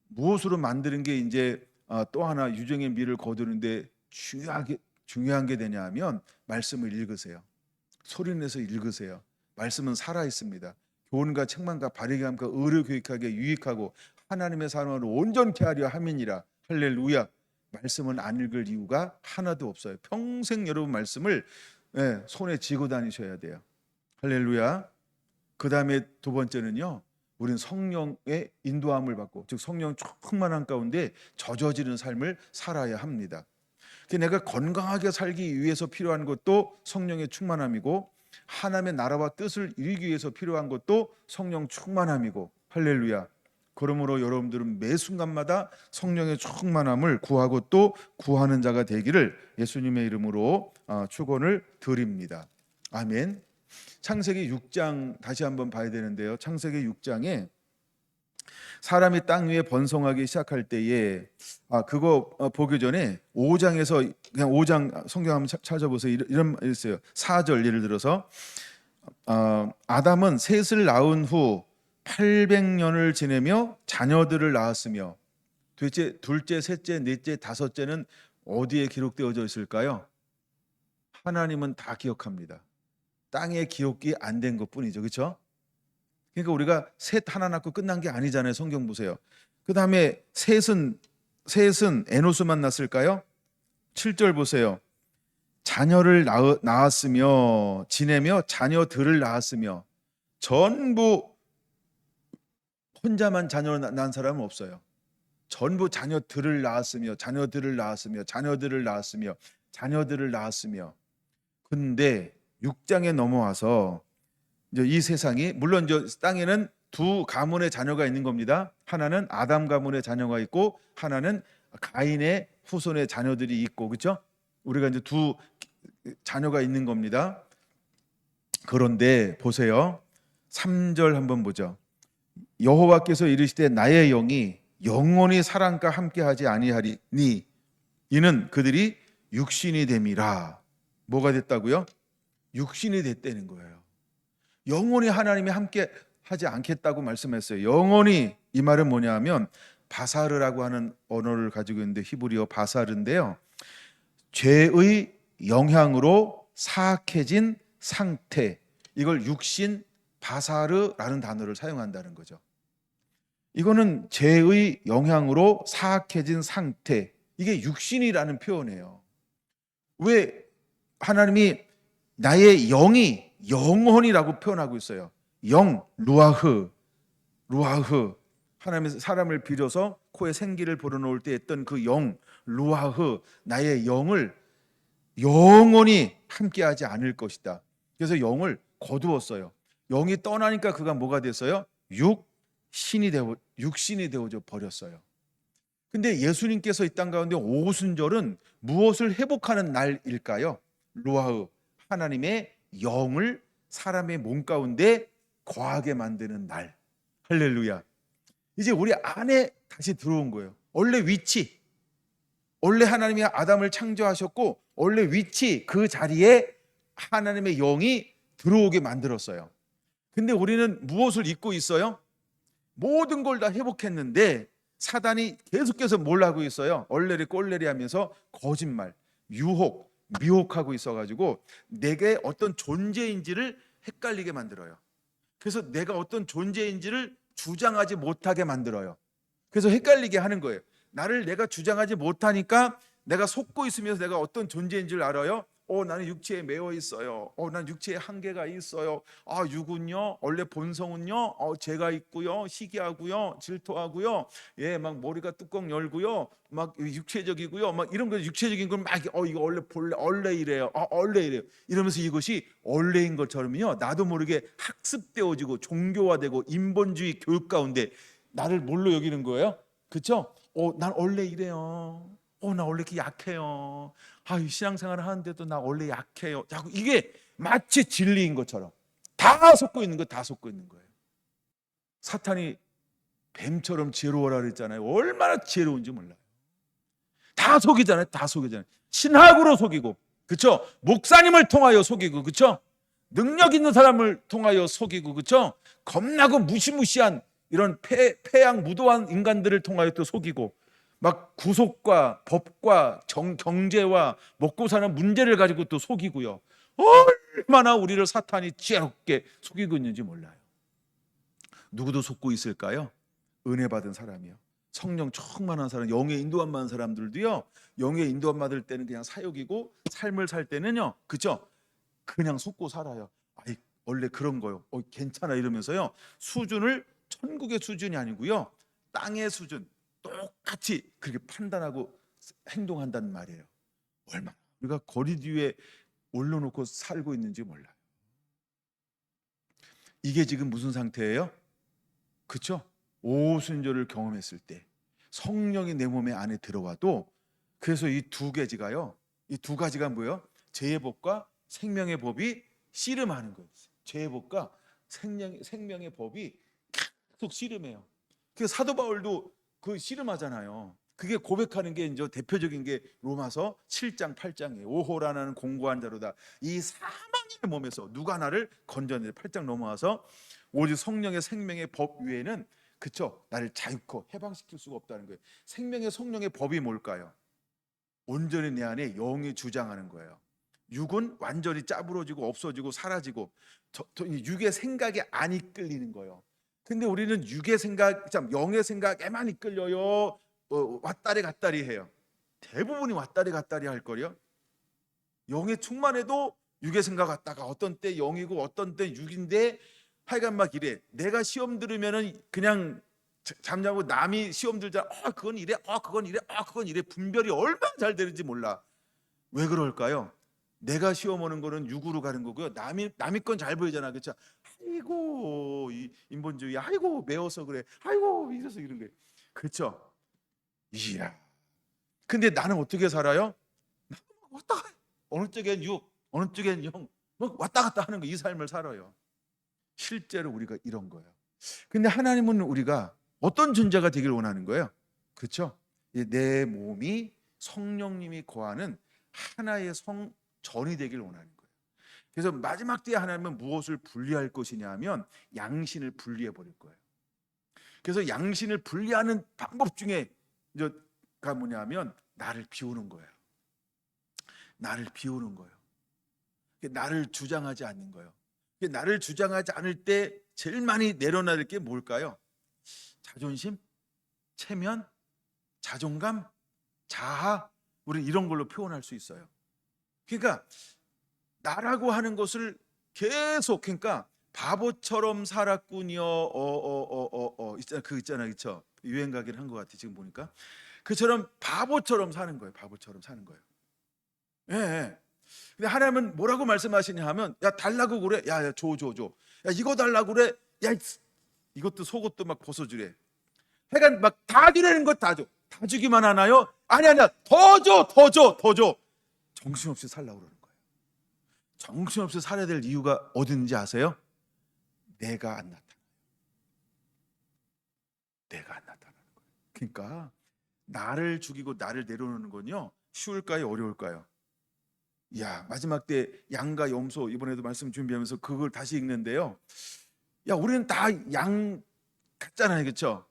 A: 무엇으로 만드는 게 이제 또 하나 유정의 미를 거두는데 중요한 게 되냐면 말씀을 읽으세요. 소리내서 읽으세요. 말씀은 살아 있습니다. 교훈과 책망과 바르게함과 의를 교육하게 유익하고 하나님의 사람을 온전케 하려 함이니라. 할렐루야. 말씀은 안 읽을 이유가 하나도 없어요. 평생 여러분 말씀을 손에 쥐고 다니셔야 돼요. 할렐루야. 그 다음에 두 번째는요, 우리는 성령의 인도함을 받고, 즉 성령 충만한 가운데 젖어지는 삶을 살아야 합니다. 내가 건강하게 살기 위해서 필요한 것도 성령의 충만함이고, 하나님의 나라와 뜻을 이루기 위해서 필요한 것도 성령 충만함이고, 할렐루야. 그러므로 여러분들은 매 순간마다 성령의 충만함을 구하고 또 구하는 자가 되기를 예수님의 이름으로 축원을 드립니다. 아멘. 창세기 6장 다시 한번 봐야 되는데요. 창세기 6장에 사람이 땅 위에 번성하기 시작할 때에 그거 보기 전에 5장에서 그냥 5장 성경 한번 찾아보세요. 이런 말 있어요. 4절 예를 들어서 아담은 셋을 낳은 후 800년을 지내며 자녀들을 낳았으며, 도대체 둘째, 셋째, 넷째, 다섯째는 어디에 기록되어져 있을까요? 하나님은 다 기억합니다. 땅에 기록이 안 된 것뿐이죠. 그렇죠? 그러니까 우리가 셋 하나 낳고 끝난 게 아니잖아요. 성경 보세요. 그 다음에 셋은 에노스만 낳았을까요? 7절 보세요. 자녀를 낳았으며 지내며 자녀들을 낳았으며, 전부 혼자만 자녀 낳은 사람은 없어요. 전부 자녀들을 낳았으며 자녀들을 낳았으며 자녀들을 낳았으며 자녀들을 낳았으며. 근데 6장에 넘어와서 이제 이 세상이, 물론 이제 땅에는 두 가문의 자녀가 있는 겁니다. 하나는 아담 가문의 자녀가 있고 하나는 가인의 후손의 자녀들이 있고, 그렇죠? 우리가 이제 두 자녀가 있는 겁니다. 그런데 보세요. 3절 한번 보죠. 여호와께서 이르시되 나의 영이 영원히 사람과 함께하지 아니하리니 이는 그들이 육신이 됨이라. 뭐가 됐다고요? 육신이 됐다는 거예요. 영원히 하나님이 함께 하지 않겠다고 말씀했어요. 영원히, 이 말은 뭐냐 하면 바사르라고 하는 언어를 가지고 있는데 히브리어 바사르인데요, 죄의 영향으로 사악해진 상태, 이걸 육신 바사르라는 단어를 사용한다는 거죠. 이거는 죄의 영향으로 사악해진 상태, 이게 육신이라는 표현이에요. 왜 하나님이 나의 영이 영혼이라고 표현하고 있어요. 영, 루아흐. 하나님의 사람을 빌어서 코에 생기를 불어넣을 때 했던 그 영, 루아흐, 나의 영을 영원히 함께하지 않을 것이다. 그래서 영을 거두었어요. 영이 떠나니까 그가 뭐가 됐어요? 육신이 되어져 버렸어요. 근데 예수님께서 이 땅 가운데 오순절은 무엇을 회복하는 날일까요? 루아흐, 하나님의 영을 사람의 몸 가운데 거하게 만드는 날. 할렐루야. 이제 우리 안에 다시 들어온 거예요. 원래 위치, 원래 하나님이 아담을 창조하셨고 원래 위치 그 자리에 하나님의 영이 들어오게 만들었어요. 근데 우리는 무엇을 잊고 있어요? 모든 걸 다 회복했는데 사단이 계속해서 뭘 하고 있어요? 얼레리 꼴레리 하면서 거짓말, 유혹, 미혹하고 있어가지고 내게 어떤 존재인지를 헷갈리게 만들어요. 그래서 내가 어떤 존재인지를 주장하지 못하게 만들어요. 그래서 헷갈리게 하는 거예요. 나를 내가 주장하지 못하니까 내가 속고 있으면서 내가 어떤 존재인 줄 알아요? 나는 육체에 매여 있어요. 난 육체에 한계가 있어요. 육은요, 원래 본성은요, 죄가 있고요, 시기하고요, 질투하고요, 막 머리가 뚜껑 열고요, 막 육체적이고요, 막 이런 거 육체적인 걸 막 이거 원래 이래요. 원래 이래요. 이러면서 이것이 원래인 것처럼요, 나도 모르게 학습되어지고 종교화되고 인본주의 교육 가운데 나를 뭘로 여기는 거예요? 그렇죠? 난 원래 이래요. 나 원래 이렇게 약해요. 신앙생활을 하는데도 나 원래 약해요. 자꾸 이게 마치 진리인 것처럼 다 속고 있는 거예요. 사탄이 뱀처럼 지혜로워라 그랬잖아요. 얼마나 지혜로운지 몰라요. 다 속이잖아요. 신학으로 속이고, 그렇죠? 목사님을 통하여 속이고, 그렇죠? 능력 있는 사람을 통하여 속이고, 그렇죠? 겁나고 무시무시한 이런 폐양 무도한 인간들을 통하여 또 속이고, 막 구속과 법과 경제와 먹고 사는 문제를 가지고 또 속이고요. 얼마나 우리를 사탄이 지혜롭게 속이고 있는지 몰라요. 누구도 속고 있을까요? 은혜 받은 사람이요, 성령 충만한 사람, 영의 인도함 받은 사람들도요, 영의 인도함 받을 때는 그냥 사역이고 삶을 살 때는요, 그죠? 그냥 속고 살아요. 원래 그런 거요. 괜찮아 이러면서요. 수준을 천국의 수준이 아니고요, 땅의 수준 똑같이 그렇게 판단하고 행동한다는 말이에요. 얼마나 우리가 거리 뒤에 올려놓고 살고 있는지 몰라요. 이게 지금 무슨 상태예요? 그렇죠? 오순절을 경험했을 때 성령이 내 몸에 안에 들어와도, 그래서 이 두 가지가요, 이 두 가지가 뭐예요? 죄의 법과 생명의 법이 씨름하는 거예요. 죄의 법과 생명의 법이 계속 씨름해요. 그래서 사도 바울도 그 씨름하잖아요. 그게 고백하는 게 이제 대표적인 게 로마서 7장 8장이에요. 오호라는 공고한 자로다. 이 사망의 몸에서 누가 나를 건져내. 8장 넘어와서 오직 성령의 생명의 법 위에는, 그쵸, 나를 자유코 해방시킬 수가 없다는 거예요. 생명의 성령의 법이 뭘까요? 온전히 내 안에 영이 주장하는 거예요. 육은 완전히 짜부러지고 없어지고 사라지고 육의 생각에 안 이끌리는 거예요. 근데 우리는 육의 생각, 영의 생각에만 이끌려요. 왔다리 갔다리 해요. 대부분이 왔다리 갔다리 할 거요. 영에 충만해도 육의 생각 같다가 어떤 때 영이고 어떤 때 육인데, 하여간 막 이래. 내가 시험 들으면은 그냥 잠자고 남이 시험 들자 그건 이래, 그건 이래, 그건 이래, 분별이 얼마나 잘 되는지 몰라. 왜 그럴까요? 내가 시험 오는 거는 육으로 가는 거고요. 남이 건 잘 보이잖아, 그렇죠? 아이고 이 인본주의, 아이고 매워서 그래, 아이고 이래서 이런 거예요, 그렇죠? 이야. 근데 나는 어떻게 살아요? 왔다 가. 어느 쪽엔 육, 어느 쪽엔 영, 왔다 갔다 하는 거, 이 삶을 살아요. 실제로 우리가 이런 거예요. 근데 하나님은 우리가 어떤 존재가 되길 원하는 거예요? 그렇죠? 내 몸이 성령님이 거하는 하나의 성전이 되길 원하는 거예요. 그래서 마지막 때에 하나님은 무엇을 분리할 것이냐 하면 양신을 분리해 버릴 거예요. 그래서 양신을 분리하는 방법 중에 가 뭐냐면 나를 비우는 거예요. 나를 비우는 거예요. 나를 주장하지 않는 거예요. 나를 주장하지 않을 때 제일 많이 내려놔야 될 게 뭘까요? 자존심, 체면, 자존감, 자아, 우리 이런 걸로 표현할 수 있어요. 그러니까 나라고 하는 것을 계속 그러니까 바보처럼 살았군요. 있잖아 그 있잖아 그쵸? 유행 가긴 한 것 같아 지금 보니까. 그처럼 바보처럼 사는 거예요. 바보처럼 사는 거예요. 예. 예. 근데 하나님은 뭐라고 말씀하시냐 하면 야 달라고 그래. 야 줘. 야 이거 달라고 그래. 야 이것도 속옷도 막 벗어주래. 하여간 막 다 주라는 것 다 줘. 다 주기만 하나요? 아니야. 더 줘. 정신없이 살라고 그러는 거예요. 정신없이 살아야 될 이유가 어딘지 아세요? 내가 안 나타나. 내가 안 나타나는 거예요. 그러니까 나를 죽이고 나를 내려놓는 건요. 쉬울까요? 어려울까요? 야 마지막 때 양과 염소 이번에도 말씀 준비하면서 그걸 다시 읽는데요. 야 우리는 다 양 같잖아요, 그렇죠?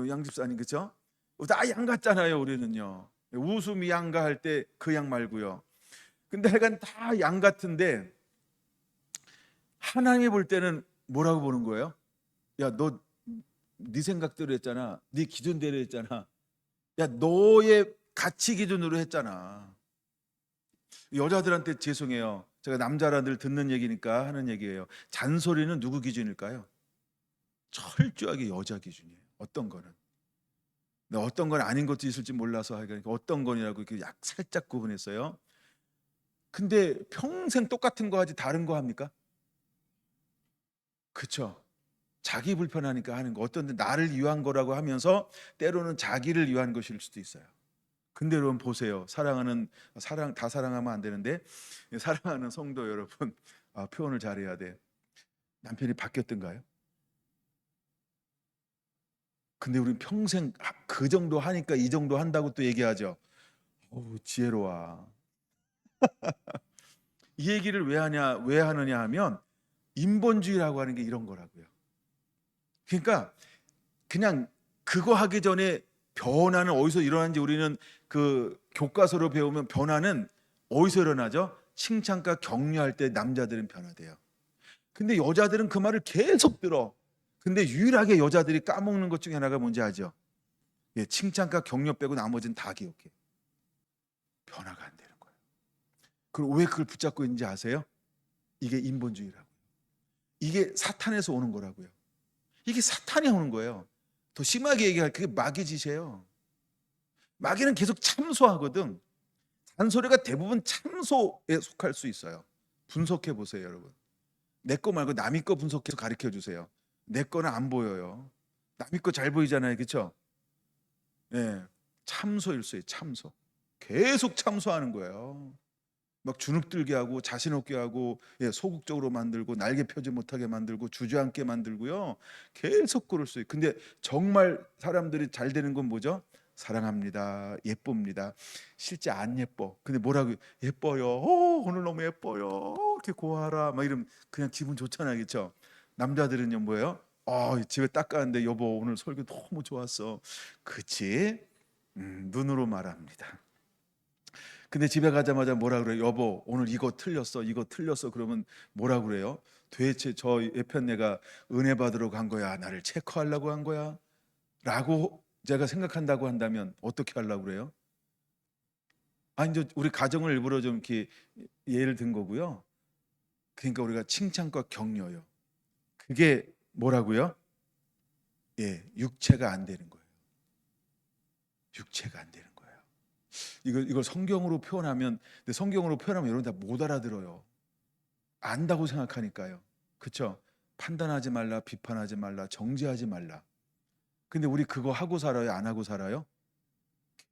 A: 양 집사님 그렇죠? 다 양 같잖아요, 우리는요. 웃음이 양가 할 때 그 양 말고요. 근데 하여간 다 양 같은데 하나님이 볼 때는 뭐라고 보는 거예요? 야 너 네 생각대로 했잖아. 네 기준대로 했잖아. 야 너의 가치 기준으로 했잖아. 여자들한테 죄송해요. 제가 남자라 늘 듣는 얘기니까 하는 얘기예요. 잔소리는 누구 기준일까요? 철저하게 여자 기준이에요. 어떤 거는. 어떤 건 아닌 것도 있을지 몰라서 하니까 어떤 건이라고 이렇게 살짝 구분했어요. 근데 평생 똑같은 거 하지 다른 거 합니까? 그쵸? 자기 불편하니까 하는 거. 어떤 데 나를 위한 거라고 하면서 때로는 자기를 위한 것일 수도 있어요. 근데 여러분 보세요. 다 사랑하면 안 되는데 사랑하는 성도 여러분 표현을 잘해야 돼. 남편이 바뀌었던가요? 근데 우리 평생 그 정도 하니까 이 정도 한다고 또 얘기하죠. 지혜로워. 이 얘기를 왜 하느냐 하면 인본주의라고 하는 게 이런 거라고요. 그러니까 그냥 그거 하기 전에 변화는 어디서 일어나는지 우리는 그 교과서로 배우면 변화는 어디서 일어나죠? 칭찬과 격려할 때 남자들은 변화돼요. 근데 여자들은 그 말을 계속 들어. 근데 유일하게 여자들이 까먹는 것 중에 하나가 뭔지 아죠? 예, 칭찬과 격려 빼고 나머지는 다 기억해. 변화가 안 되는 거예요. 그리고 왜 그걸 붙잡고 있는지 아세요? 이게 인본주의라고. 이게 사탄에서 오는 거라고요. 이게 사탄이 오는 거예요. 더 심하게 얘기할 그게 마귀 짓이에요. 마귀는 계속 참소하거든. 잔소리가 대부분 참소에 속할 수 있어요. 분석해 보세요, 여러분. 내 거 말고 남의 거 분석해서 가르쳐 주세요. 내 거는 안 보여요. 남의 거 잘 보이잖아요, 그렇죠? 예, 참소일 수 있어요. 참소. 계속 참소하는 거예요. 막 주눅들게 하고 자신 없게 하고 소극적으로 만들고 날개 펴지 못하게 만들고 주저앉게 만들고요. 계속 그럴 수 있어요. 근데 정말 사람들이 잘 되는 건 뭐죠? 사랑합니다. 예쁩니다. 실제 안 예뻐. 근데 뭐라고 예뻐요. 오늘 너무 예뻐요. 이렇게 고하라. 막 이러면 그냥 기분 좋잖아요. 그렇죠? 남자들은요 뭐예요? 집에 닦았는데 여보 오늘 설교 너무 좋았어. 그치? 눈으로 말합니다. 근데 집에 가자마자 뭐라 그래요? 여보 오늘 이거 틀렸어 그러면 뭐라 그래요? 도대체 저 예편 내가 은혜 받으러 간 거야 나를 체크하려고 한 거야? 라고 제가 생각한다고 한다면 어떻게 하려고 그래요? 아니 이제 우리 가정을 일부러 좀 이렇게 예를 든 거고요. 그러니까 우리가 칭찬과 격려요. 그게 뭐라고요? 육체가 안 되는 거예요. 육체가 안 되는 거예요. 이걸 성경으로 표현하면 근데 성경으로 표현하면 여러분 다 못 알아들어요. 안다고 생각하니까요. 그렇죠? 판단하지 말라, 비판하지 말라, 정죄하지 말라. 근데 우리 그거 하고 살아요? 안 하고 살아요?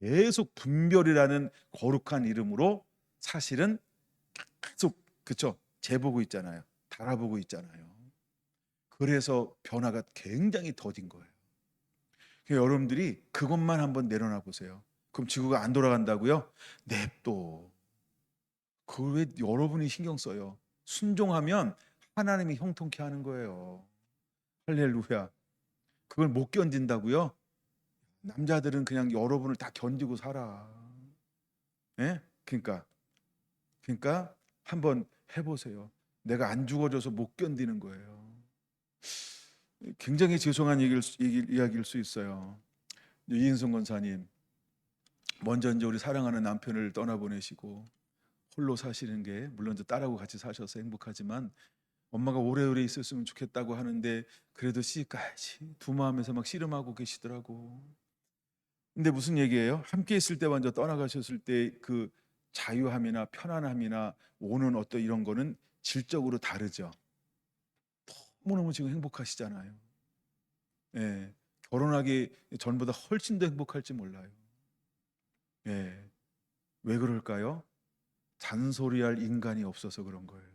A: 계속 분별이라는 거룩한 이름으로 사실은 계속 그렇죠? 재보고 있잖아요. 달아보고 있잖아요. 그래서 변화가 굉장히 더딘 거예요. 그러니까 여러분들이 그것만 한번 내려놔 보세요. 그럼 지구가 안 돌아간다고요? 냅둬. 그걸 왜 여러분이 신경 써요? 순종하면 하나님이 형통케 하는 거예요. 할렐루야. 그걸 못 견딘다고요? 남자들은 그냥 여러분을 다 견디고 살아. 예? 그러니까 한번 해보세요. 내가 안 죽어져서 못 견디는 거예요. 굉장히 죄송한 이야기일 수 있어요. 이인성 권사님, 먼저 이제 우리 사랑하는 남편을 떠나보내시고 홀로 사시는 게 물론 이제 딸하고 같이 사셔서 행복하지만 엄마가 오래오래 있었으면 좋겠다고 하는데 그래도 시집 가야지. 두 마음에서 막 씨름하고 계시더라고. 근데 무슨 얘기예요? 함께 있을 때 먼저 떠나가셨을 때 그 자유함이나 편안함이나 오는 어떤 이런 거는 질적으로 다르죠. 너무너무 지금 행복하시잖아요. 예. 결혼하기 전보다 훨씬 더 행복할지 몰라요. 예. 왜 그럴까요? 잔소리할 인간이 없어서 그런 거예요.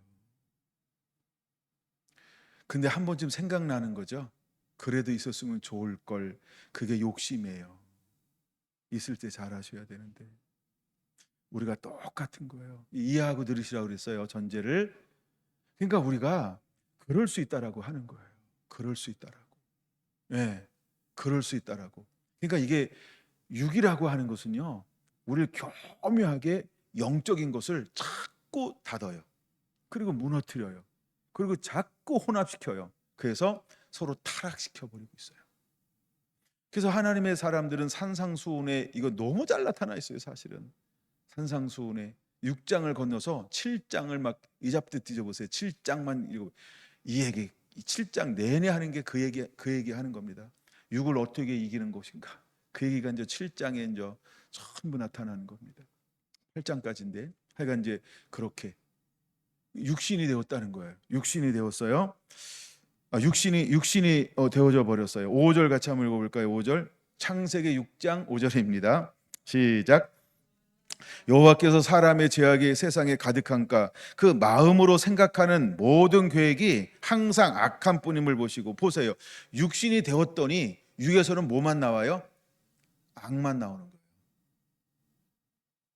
A: 근데 한 번쯤 생각나는 거죠. 그래도 있었으면 좋을 걸. 그게 욕심이에요. 있을 때 잘하셔야 되는데. 우리가 똑같은 거예요. 이해하고 들으시라고 그랬어요. 전제를. 그러니까 우리가 그럴 수 있다라고 하는 거예요. 그럴 수 있다라고. 예. 그럴 수 있다라고. 그러니까 이게 육이라고 하는 것은요. 우리를 교묘하게 영적인 것을 자꾸 닫아요. 그리고 무너뜨려요. 그리고 자꾸 혼합시켜요. 그래서 서로 타락시켜 버리고 있어요. 그래서 하나님의 사람들은 산상수훈에 이거 너무 잘 나타나 있어요, 사실은. 산상수훈에 6장을 건너서 7장을 막 이잡듯 뒤져보세요. 7장만 읽어. 이 얘기 7장 내내 하는 게 그 얘기 하는 겁니다. 육을 어떻게 이기는 것인가. 그 얘기가 이제 7장에 이제 전부 나타나는 겁니다. 8장까지인데 하여간 이제 그렇게 육신이 되었다는 거예요. 육신이 되었어요. 육신이 되어져 버렸어요. 5절 같이 한번 읽어볼까요? 5절 창세기 6장 5절입니다. 시작. 여호와께서 사람의 죄악이 세상에 가득한가 그 마음으로 생각하는 모든 계획이 항상 악한 뿐임을 보시고 보세요. 육신이 되었더니 육에서는 뭐만 나와요? 악만 나오는 거예요.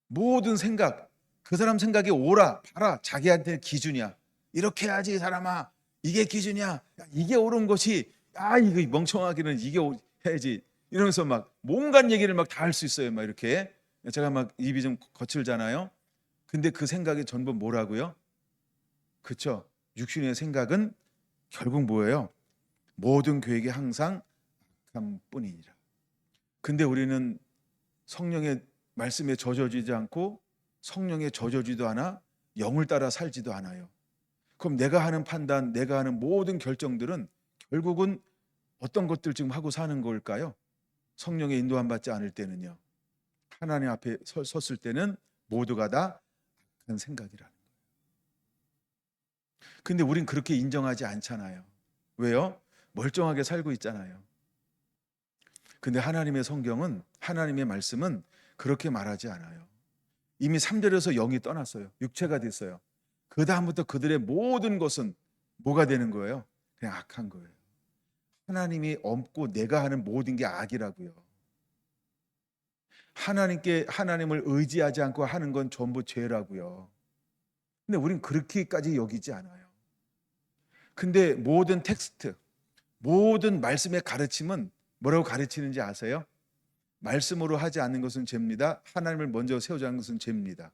A: 모든 생각, 그 사람 생각이 옳아, 봐라, 자기한테는 기준이야. 이렇게 해야지 사람아. 이게 기준이야. 야, 이게 옳은 것이 이거 멍청하기는 이게 해야지. 이러면서 막 온갖 얘기를 막 다 할 수 있어요. 막 이렇게. 제가 막 입이 좀 거칠잖아요. 근데 그 생각이 전부 뭐라고요? 그렇죠? 육신의 생각은 결국 뭐예요? 모든 계획이 항상 악한 뿐이니라. 근데 우리는 성령의 말씀에 젖어지지 않고 성령에 젖어지도 않아 영을 따라 살지도 않아요. 그럼 내가 하는 판단, 내가 하는 모든 결정들은 결국은 어떤 것들 지금 하고 사는 걸까요? 성령의 인도함 받지 않을 때는요. 하나님 앞에 섰을 때는 모두가 다 악한 생각이라는 거예요. 근데 우린 그렇게 인정하지 않잖아요. 왜요? 멀쩡하게 살고 있잖아요. 근데 하나님의 성경은 하나님의 말씀은 그렇게 말하지 않아요. 이미 3절에서 영이 떠났어요. 육체가 됐어요. 그 다음부터 그들의 모든 것은 뭐가 되는 거예요? 그냥 악한 거예요. 하나님이 없고 내가 하는 모든 게 악이라고요. 하나님을 의지하지 않고 하는 건 전부 죄라고요. 근데 우린 그렇게까지 여기지 않아요. 근데 모든 텍스트, 모든 말씀의 가르침은 뭐라고 가르치는지 아세요? 말씀으로 하지 않는 것은 죄입니다. 하나님을 먼저 세우지 않는 것은 죄입니다.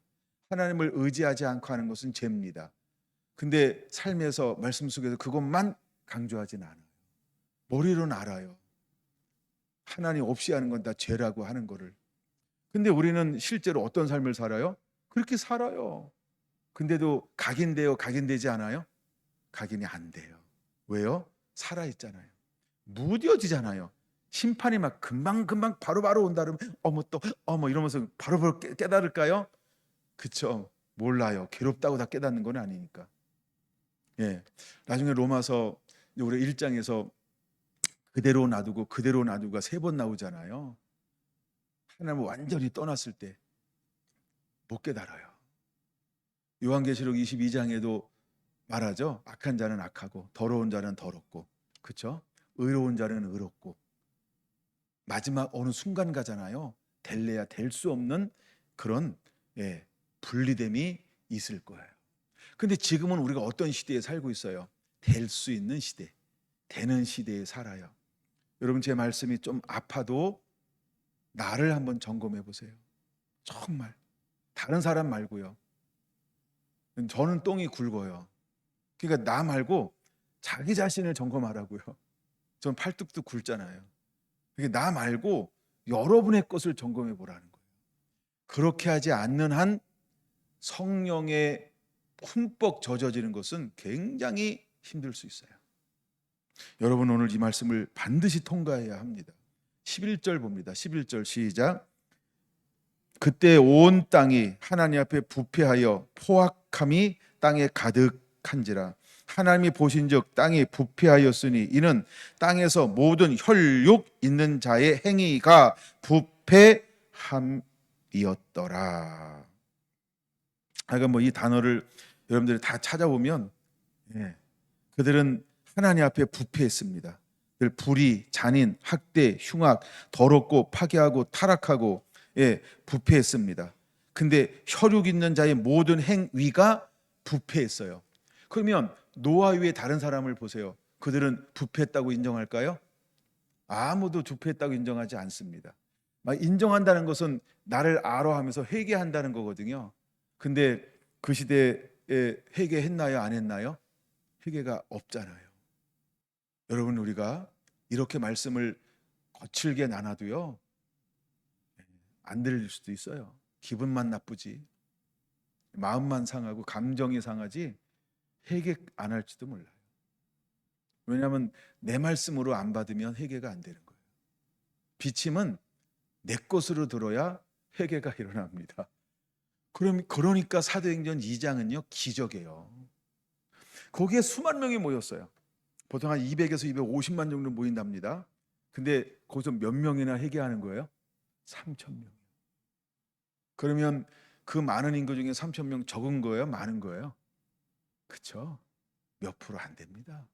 A: 하나님을 의지하지 않고 하는 것은 죄입니다. 근데 삶에서 말씀 속에서 그것만 강조하진 않아요. 머리로는 알아요. 하나님 없이 하는 건 다 죄라고 하는 거를. 근데 우리는 실제로 어떤 삶을 살아요? 그렇게 살아요. 근데도 각인돼요? 각인되지 않아요? 각인이 안 돼요. 왜요? 살아있잖아요. 무뎌지잖아요. 심판이 막 금방금방 바로바로 온다 그러면 어머 이러면서 바로바로 깨달을까요? 그쵸? 몰라요. 괴롭다고 다 깨닫는 건 아니니까. 예. 나중에 로마서 우리 1장에서 그대로 놔두고가 3번 나오잖아요. 하나님을 완전히 떠났을 때 못 깨달아요. 요한계시록 22장에도 말하죠. 악한 자는 악하고 더러운 자는 더럽고 그렇죠? 의로운 자는 의롭고 마지막 어느 순간 가잖아요. 될래야 될 수 없는 그런 분리됨이 있을 거예요. 근데 지금은 우리가 어떤 시대에 살고 있어요? 될 수 있는 시대, 되는 시대에 살아요. 여러분 제 말씀이 좀 아파도 나를 한번 점검해 보세요. 정말 다른 사람 말고요. 저는 똥이 굵어요. 그러니까 나 말고 자기 자신을 점검하라고요. 전 팔뚝도 굵잖아요. 그러니까 나 말고 여러분의 것을 점검해 보라는 거예요. 그렇게 하지 않는 한 성령에 흠뻑 젖어지는 것은 굉장히 힘들 수 있어요. 여러분 오늘 이 말씀을 반드시 통과해야 합니다. 11절 봅니다. 11절 시작. 그때 온 땅이 하나님 앞에 부패하여 포악함이 땅에 가득한지라. 하나님이 보신즉 땅이 부패하였으니 이는 땅에서 모든 혈육 있는 자의 행위가 부패함이었더라. 그러니까 뭐 이 단어를 여러분들이 다 찾아보면 그들은 하나님 앞에 부패했습니다. 불의, 잔인, 학대, 흉악, 더럽고 파괴하고 타락하고 부패했습니다. 근데 혈육 있는 자의 모든 행위가 부패했어요. 그러면 노아 위에 다른 사람을 보세요. 그들은 부패했다고 인정할까요? 아무도 부패했다고 인정하지 않습니다. 인정한다는 것은 나를 알아 하면서 회개한다는 거거든요. 근데 그 시대에 회개했나요? 안 했나요? 회개가 없잖아요. 여러분 우리가 이렇게 말씀을 거칠게 나눠도요 안 들릴 수도 있어요. 기분만 나쁘지, 마음만 상하고 감정이 상하지 회개 안 할지도 몰라요. 왜냐하면 내 말씀으로 안 받으면 회개가 안 되는 거예요. 비침은 내 것으로 들어야 회개가 일어납니다. 그러니까 사도행전 2장은요 기적이에요. 거기에 수만 명이 모였어요. 보통 한 200에서 250만 정도 모인답니다. 근데 거기서 몇 명이나 회개하는 거예요? 3천 명. 그러면 그 많은 인구 중에 3천 명 적은 거예요? 많은 거예요? 그렇죠? 몇 프로 안 됩니다.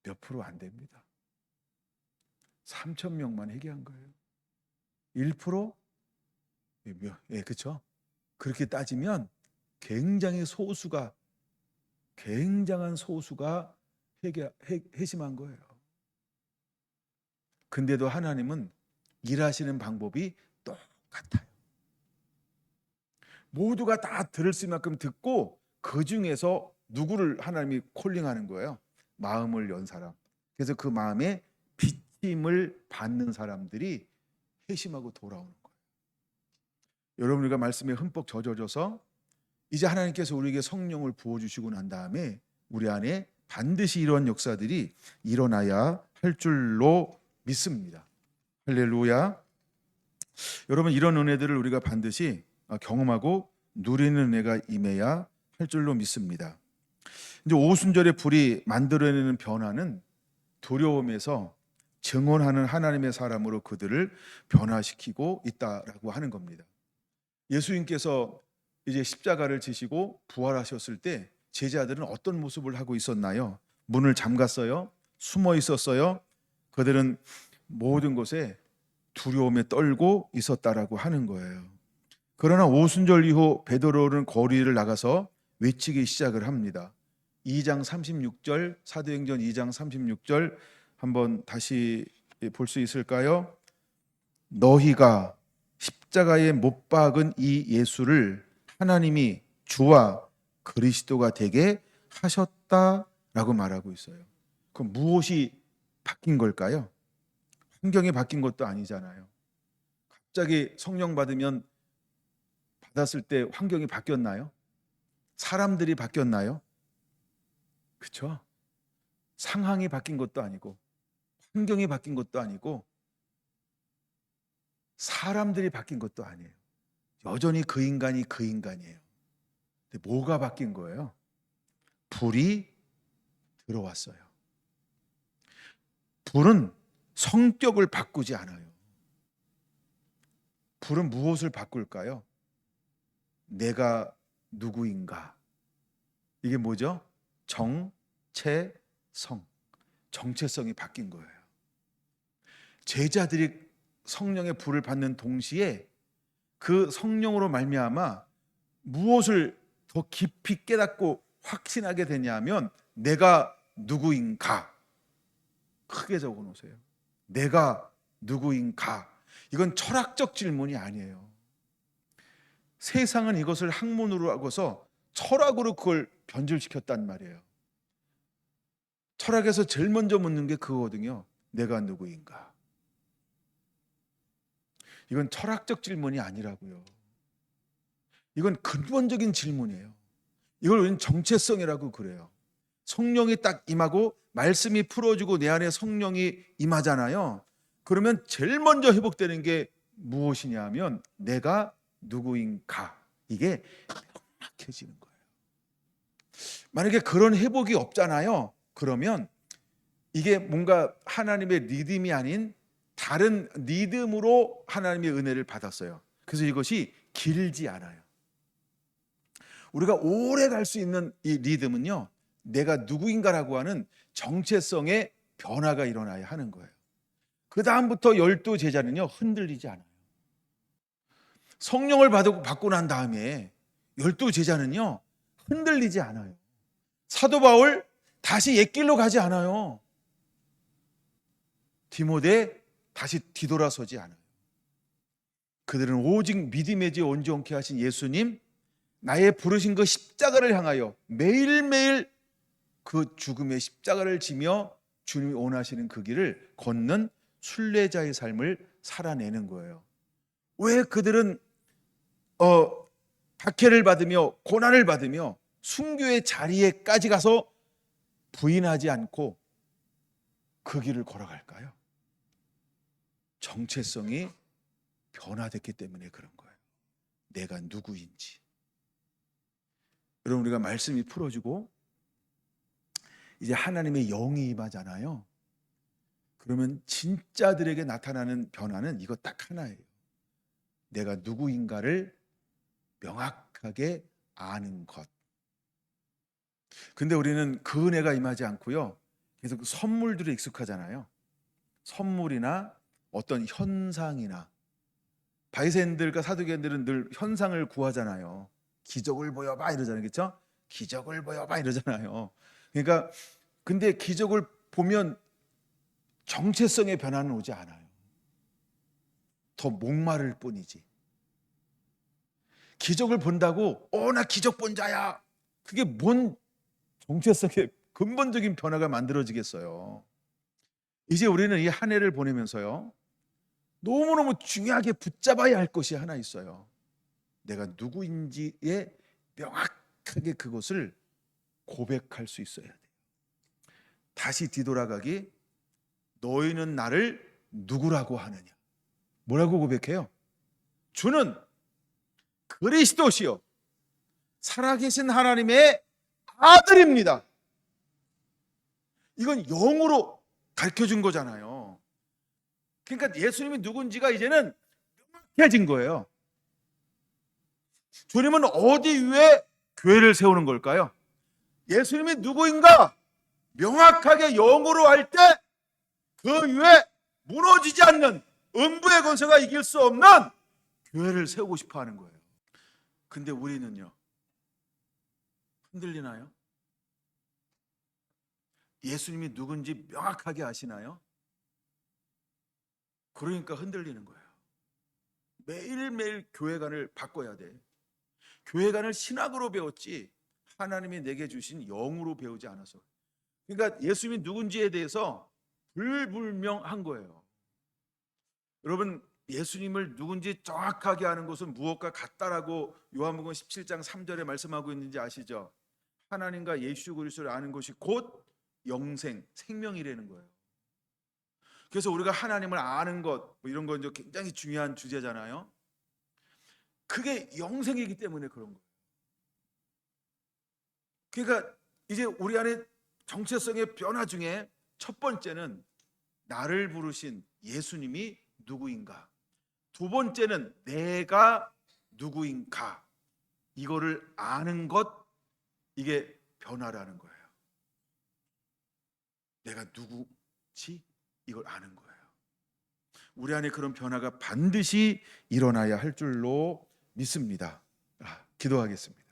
A: 몇 프로 안 됩니다. 3천 명만 회개한 거예요. 1%? 그렇죠? 그렇게 따지면 굉장한 소수가 회심한 거예요. 근데도 하나님은 일하시는 방법이 똑같아요. 모두가 다 들을 수 있는 만큼 듣고 그 중에서 누구를 하나님이 콜링하는 거예요? 마음을 연 사람. 그래서 그 마음에 비침을 받는 사람들이 회심하고 돌아오는 거예요. 여러분 우리가 말씀에 흠뻑 젖어져서 이제 하나님께서 우리에게 성령을 부어주시고 난 다음에 우리 안에 반드시 이런 역사들이 일어나야 할 줄로 믿습니다. 할렐루야. 여러분 이런 은혜들을 우리가 반드시 경험하고 누리는 은혜가 임해야 할 줄로 믿습니다. 이제 오순절의 불이 만들어내는 변화는 두려움에서 증언하는 하나님의 사람으로 그들을 변화시키고 있다라고 하는 겁니다. 예수님께서 이제 십자가를 지시고 부활하셨을 때 제자들은 어떤 모습을 하고 있었나요? 문을 잠갔어요? 숨어 있었어요? 그들은 모든 것에 두려움에 떨고 있었다라고 하는 거예요. 그러나 오순절 이후 베드로는 거리를 나가서 외치기 시작을 합니다. 2장 36절 사도행전 2장 36절 한번 다시 볼 수 있을까요? 너희가 십자가에 못 박은 이 예수를 하나님이 주와 그리스도가 되게 하셨다라고 말하고 있어요. 그럼 무엇이 바뀐 걸까요? 환경이 바뀐 것도 아니잖아요. 갑자기 성령 받았을 때 환경이 바뀌었나요? 사람들이 바뀌었나요? 그렇죠? 상황이 바뀐 것도 아니고 환경이 바뀐 것도 아니고 사람들이 바뀐 것도 아니에요. 여전히 그 인간이 그 인간이에요. 근데 뭐가 바뀐 거예요? 불이 들어왔어요. 불은 성격을 바꾸지 않아요. 불은 무엇을 바꿀까요? 내가 누구인가? 이게 뭐죠? 정체성. 정체성이 바뀐 거예요. 제자들이 성령의 불을 받는 동시에 그 성령으로 말미암아 무엇을 더 깊이 깨닫고 확신하게 되냐면 내가 누구인가? 크게 적어 놓으세요. 내가 누구인가? 이건 철학적 질문이 아니에요. 세상은 이것을 학문으로 하고서 철학으로 그걸 변질시켰단 말이에요. 철학에서 제일 먼저 묻는 게 그거거든요. 내가 누구인가? 이건 철학적 질문이 아니라고요. 이건 근본적인 질문이에요. 이걸 우리는 정체성이라고 그래요. 성령이 딱 임하고 말씀이 풀어주고 내 안에 성령이 임하잖아요. 그러면 제일 먼저 회복되는 게 무엇이냐 하면 내가 누구인가, 이게 명확해지는 거예요. 만약에 그런 회복이 없잖아요. 그러면 이게 뭔가 하나님의 리듬이 아닌 다른 리듬으로 하나님의 은혜를 받았어요. 그래서 이것이 길지 않아요. 우리가 오래 갈 수 있는 이 리듬은요, 내가 누구인가라고 하는 정체성의 변화가 일어나야 하는 거예요. 그 다음부터 12 제자는요 흔들리지 않아요. 성령을 받고 난 다음에 12 제자는요 흔들리지 않아요. 사도 바울 다시 옛길로 가지 않아요. 디모데 다시 뒤돌아서지 않아요. 그들은 오직 믿음의 지 온전케 하신 예수님, 나의 부르신 그 십자가를 향하여 매일매일 그 죽음의 십자가를 지며 주님이 원하시는 그 길을 걷는 순례자의 삶을 살아내는 거예요. 왜 그들은 박해를 받으며 고난을 받으며 순교의 자리에까지 가서 부인하지 않고 그 길을 걸어갈까요? 정체성이 변화됐기 때문에 그런 거예요. 내가 누구인지. 여러분, 우리가 말씀이 풀어지고 이제 하나님의 영이 임하잖아요. 그러면 진짜들에게 나타나는 변화는 이거 딱 하나예요. 내가 누구인가를 명확하게 아는 것. 근데 우리는 그 은혜가 임하지 않고요, 계속 선물들에 익숙하잖아요. 선물이나 어떤 현상이나. 바리새인들과 사두개인들은 늘 현상을 구하잖아요. 기적을 보여봐 이러잖아요. 그렇죠? 기적을 보여봐 이러잖아요. 그러니까 근데 기적을 보면 정체성의 변화는 오지 않아요. 더 목마를 뿐이지. 기적을 본다고 나 기적 본 자야, 그게 뭔 정체성의 근본적인 변화가 만들어지겠어요. 이제 우리는 이 한 해를 보내면서요, 너무너무 중요하게 붙잡아야 할 것이 하나 있어요. 내가 누구인지에 명확하게 그것을 고백할 수 있어야 돼요. 다시 뒤돌아가기, 너희는 나를 누구라고 하느냐. 뭐라고 고백해요? 주는 그리스도시요 살아계신 하나님의 아들입니다. 이건 영으로 가르쳐준 거잖아요. 그러니까 예수님이 누군지가 이제는 명확해진 거예요. 주님은 어디 위에 교회를 세우는 걸까요? 예수님이 누구인가 명확하게 영으로 할 때 그 위에 무너지지 않는 음부의 권세가 이길 수 없는 교회를 세우고 싶어 하는 거예요. 근데 우리는요, 흔들리나요? 예수님이 누군지 명확하게 아시나요? 그러니까 흔들리는 거예요. 매일매일 교회관을 바꿔야 돼. 교회관을 신학으로 배웠지 하나님이 내게 주신 영으로 배우지 않아서. 그러니까 예수님이 누군지에 대해서 불분명한 거예요. 여러분, 예수님을 누군지 정확하게 아는 것은 무엇과 같다라고 요한복음 17장 3절에 말씀하고 있는지 아시죠? 하나님과 예수 그리스도를 아는 것이 곧 영생, 생명이라는 거예요. 그래서 우리가 하나님을 아는 것, 이런 건 굉장히 중요한 주제잖아요. 그게 영생이기 때문에 그런 거예요. 그러니까 이제 우리 안에 정체성의 변화 중에 첫 번째는 나를 부르신 예수님이 누구인가. 두 번째는 내가 누구인가. 이거를 아는 것, 이게 변화라는 거예요. 내가 누구지? 이걸 아는 거예요. 우리 안에 그런 변화가 반드시 일어나야 할 줄로 믿습니다. 기도하겠습니다.